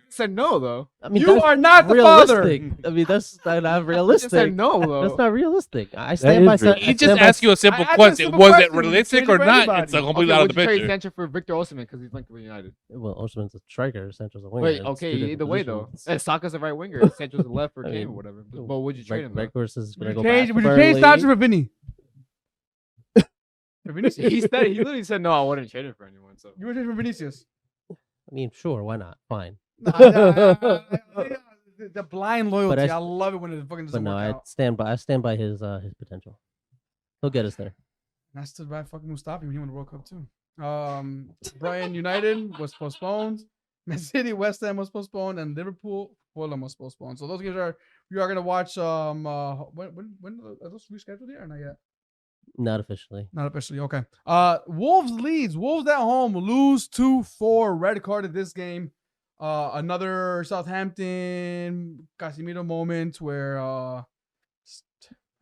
Said no though. I mean, You that's are not the father. realistic. I mean, that's not You just realistic. said no though. That's not realistic. I stand by. is real. I He just stand by- asked you a simple I asked a question. simple Was question. it realistic Change or it for not? anybody. It's completely Okay, out of would the you trade picture. Sancho for Victor Osimhen because he's linked with United? Well, Osimhen's a striker. Sancho's a winger. Wait, It's two okay. different Either way though, positions. Saka's the right winger. Sancho's the left or I Kane mean, or whatever. But would you trade him? Though? Weghorst is gonna Would go you back change? to Would you change Burnley. Sancho for Vinny? For Vinicius? He said he literally said no. I wouldn't trade him for anyone. So You would trade for Vinicius? I mean, sure, why not? Fine. The blind loyalty. I I love it when it fucking But doesn't no, work I out. stand by his potential. He'll get us there. And I stood by fucking Mustafi when he won the World Cup too. Brighton United was postponed. Man City West Ham was postponed, and Liverpool Fulham was postponed. So those games we are gonna watch. When are those rescheduled yet or not yet? Not officially. Not officially. Okay. Wolves leads. Wolves at home lose 2-4. Red carded this game. Another Southampton Casemiro moment where that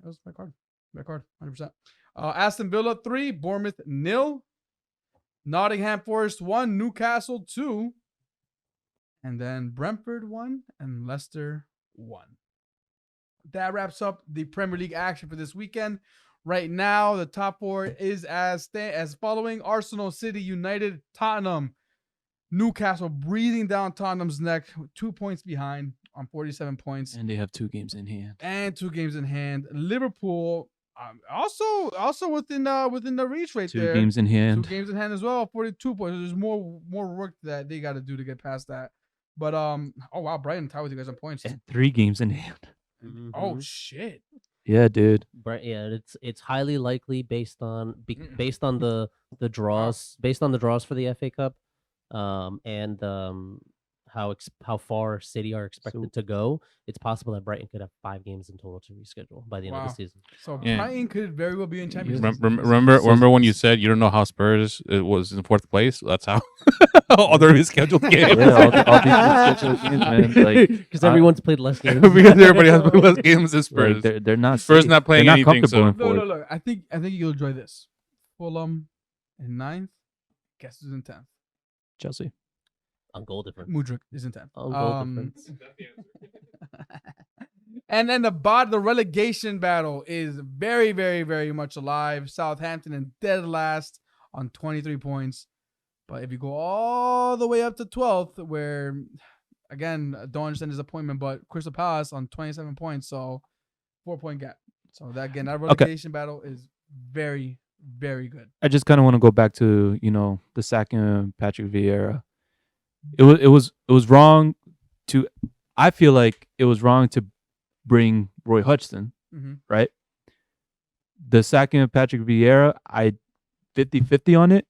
was my card. Red card, 100%. Aston Villa 3, Bournemouth 0. Nottingham Forest 1, Newcastle 2. And then Brentford 1 and Leicester 1. That wraps up the Premier League action for this weekend. Right now, the top 4 is as following: Arsenal, City, United, Tottenham, Newcastle breathing down Tottenham's neck, 2 points behind on 47 points And they have 2 games in hand. and 2 games in hand. Liverpool also within the reach right 2 there. games in 2 hand. games in hand as well, 42 points. There's more work that they got to do to get past that. But oh wow, Brighton tied with you guys on points. And 3 games in hand. Oh shit. Yeah, dude. Yeah, it's highly likely based on the draws, based on the draws for the FA Cup, and how far City are expected to go, it's possible that Brighton could have 5 games in total to reschedule by the end of Wow. the season. So Yeah. Brighton could very well be in Champions League. Remember when you said you don't know how Spurs was in 4th place? That's how all the rescheduled games. Yeah, all these rescheduled games, man. Like, Because everyone's played less games. Because everybody has played less games than Spurs. like they're not Spurs safe. not playing they're not anything, comfortable so- in No, fourth. look. I think you'll enjoy this. Fulham in 9th. Guess who's in 10th? Chelsea. On goal difference. Mudryk is in 10th. On goal difference. And then the relegation battle is very, very, very much alive. Southampton in dead last on 23 points. But if you go all the way up to 12th, where, again, don't understand disappointment, but Crystal Palace on 27 points, so 4-point gap. So that relegation battle is very, very good. I just kind of want to go back to the sacking of Patrick Vieira. It was wrong to. I feel like it was wrong to bring Roy Hodgson, Mhm. right? The sacking of Patrick Vieira, I 50-50 on it.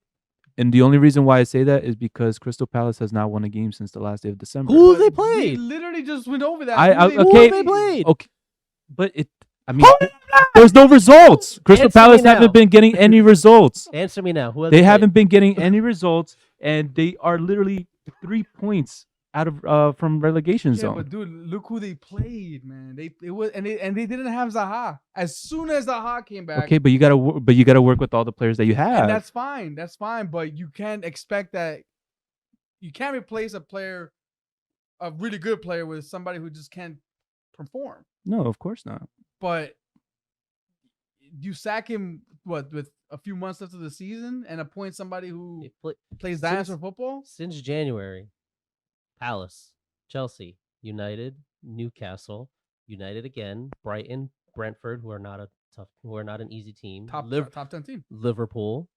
And the only reason why I say that is because Crystal Palace has not won a game since the last day of December. Who they We played? literally just went over that. Who Who they played? Okay, but there's no results. Crystal Answer me Palace now. haven't been getting any results. Answer me now. Who have They played? haven't been getting any results, and they are literally 3 points out of from relegation Yeah, zone. but dude, look who they played, man. They didn't have Zaha. As soon as Zaha came back, Okay, but you gotta work with all the players that you have. and that's fine. That's fine. But you can't expect that. You can't replace a really good player with somebody who just can't perform. No, of course not. But you sack him with a few months left of the season and appoint somebody who They play- plays since- dinosaur football. Since January, Palace, Chelsea, United, Newcastle, United again, Brighton, Brentford, who are not an easy team. Top 10 team. Liverpool,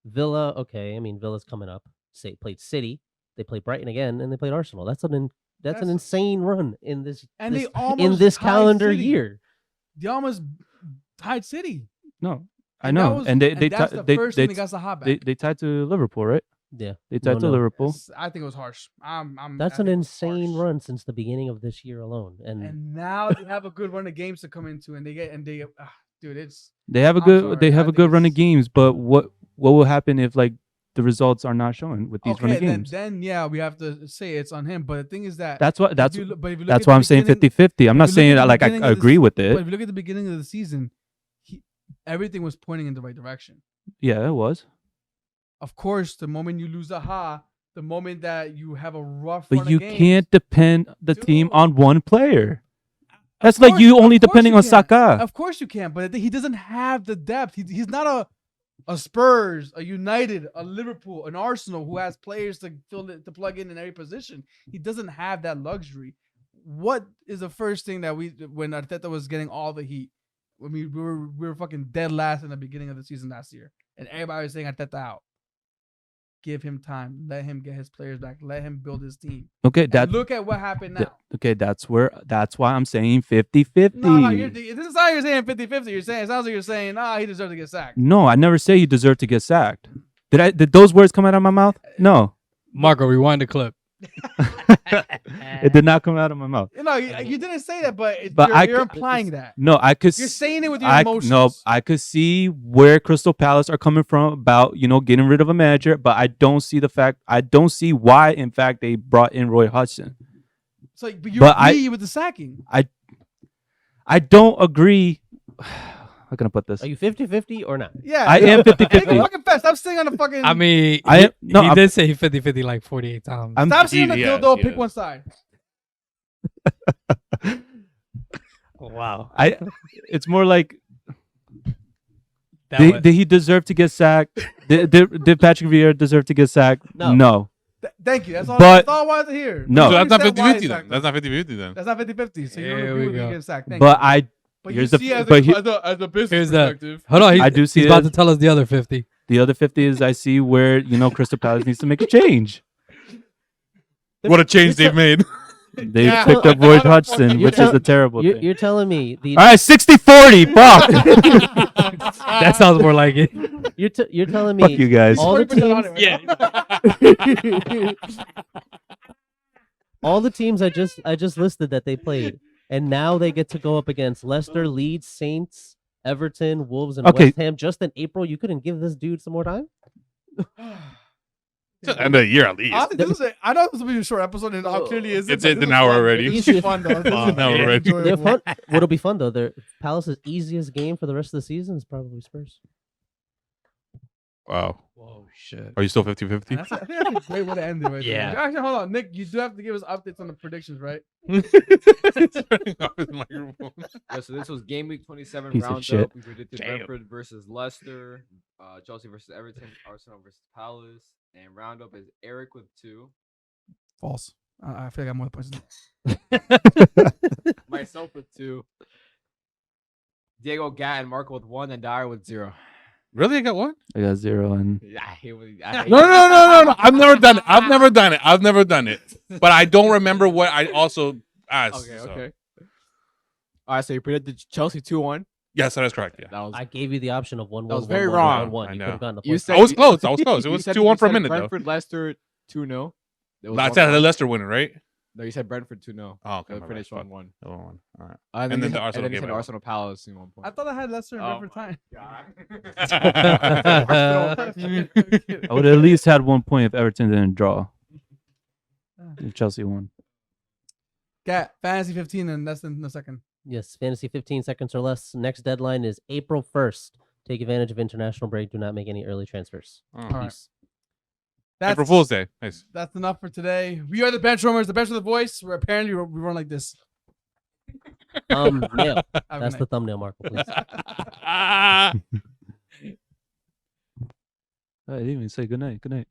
Villa. Okay, I mean Villa's coming up. Played City. They played Brighton again, and they played Arsenal. That's an That's- insane run in this And this- they almost in this tied calendar City. year. They almost tied City. No, I And that know. was- And they that's the first thing they got Zaha back. they tied to Liverpool, right? Yeah, They tied to No. Liverpool. I think it was harsh. that's I an think it was insane harsh. run since the beginning of this year alone. And now they have a good run of games to come into, and dude, it's They have a I'm good sorry, they have I a think good run of it's- games, but what will happen if like the results are not showing with these run of okay. games? Then yeah, we have to say it's on him. But the thing is that That's what if you look that's at why the I'm saying beginning- 50-50. I'm if not you look saying at the like I beginning of the agree with But it. if you look at the beginning of the season, everything was pointing in the right direction. Yeah, it was. Of course, the moment you lose the moment that you have a rough But run you of games, can't depend the team Dude. on one player. Of That's like course- you of only course depending you on can. Saka. Of course you can, but he doesn't have the depth. He's not a Spurs, a United, a Liverpool, an Arsenal who has players to plug in every position. He doesn't have that luxury. What is the first thing that when Arteta was getting all the heat? I mean, we were fucking dead last in the beginning of the season last year, and everybody was saying Arteta out. Give him time. Let him get his players back. Let him build his team. Okay, And that look at what happened now. okay, that's why I'm saying 50-50. No, this is how you're saying 50-50. You're saying it sounds like you're saying, he deserves to get sacked. No, I never say he deserved to get sacked. Did those words come out of my mouth? No. Marco, rewind the clip. It did not come out of my mouth. No, you didn't say that, but, But you're implying that. No, I could You're s- saying it with your I emotions. no, I could see where Crystal Palace are coming from about getting rid of a manager, but I don't see why in fact they brought in Roy Hodgson. So, but you but I- agree with the sacking. I don't agree. How can I put this? Are you 50-50 or not? Yeah, I am Take a 50-50. fucking fest. I'm sitting on the fucking. I mean, I- no, he I'm- did say 50-50 like 48 times. I'm stop sitting on the Yes, dildo. yes. Pick one side. Wow. it's more like That did, was- did he deserve to get sacked? did Patrick Vieira deserve to get sacked? No. Thank you. That's all. But- that's all I wanted to hear. No. So You that's not understand why 50-50 he then. sacked That's him. not 50-50 then. That's not 50-50. So you don't Here agree we with me go. getting sacked. Thank But you. I But here's you the- see as but a, here- as a business Here's the- perspective. Hold on, I do see he's about it. to tell us the other 50. the other 50 is I see where Crystal Palace needs to make a change. What a change they've made. They Yeah. picked up Roy Hodgson, You're which is tell- a terrible thing. You're telling me the All right, 60-40. Fuck. That sounds more like it. you're telling me Fuck you guys. all the 40% on teams it right now. all the teams I just listed that they played, and now they get to go up against Leicester, Leeds, Saints, Everton, Wolves, and Okay. West Ham just in April. You couldn't give this dude some more time? Till the end of the year at least. I know this will be a short episode, and how clearly is it? It's but an this is hour fun. already. This is fun though. This An is hour already. They're enjoyable. fun. What'll be fun though? Palace's easiest game for the rest of the season is probably Spurs. Wow. Whoa, shit. Are you still 50-50? I think that's a great way to end it right Yeah. there. Actually, hold on. Nick, you do have to give us updates on the predictions, right? Turning off his microphone. Yeah, so this was game week 27 Piece of roundup. shit. We predicted Damn. Brentford versus Leicester, Chelsea versus Everton, Arsenal versus Palace, and roundup is Eric with 2, False. I feel like I'm more points. myself with 2, Diego, Gat, and Marco with 1, and Dyer with 0. Really? I got one? I got 0 and Yeah, I hate when I hate No. I've never done it. I've never done it. But I don't remember what I also asked. Okay, so. okay. All right, so you predicted Chelsea 2-1. Yes, that is correct. Yeah. That was I gave you the option of 1-1. That was very 1-1, wrong. 1-1. I You know. could have gotten a You point. said I was close. It was You said- 2-1 you for a said minute though. Brentford, Leicester 2-0. It was I 1-1. said the Leicester winner, right? No, you said Brentford 2-0. Oh, okay. It my finished bad. 1-1. The 1-1. All right. And then then the you Arsenal said game. Arsenal Palace in 1 point. I thought I had Leicester and Oh Brentford time. I would at least had 1 point if Everton didn't draw. If Chelsea won. Gat, fantasy 15 and less than a second. Yes, fantasy 15 seconds or less. Next deadline is April 1st. Take advantage of international break. Do not make any early transfers. Oh. All right. Peace. April Fool's Day. Nice. That's enough for today. We are the BenchWarmers, the bench with the voice. Where apparently we run like this. Thumbnail. Have a That's night. the thumbnail, Marco, please. I didn't even say good night. Good night.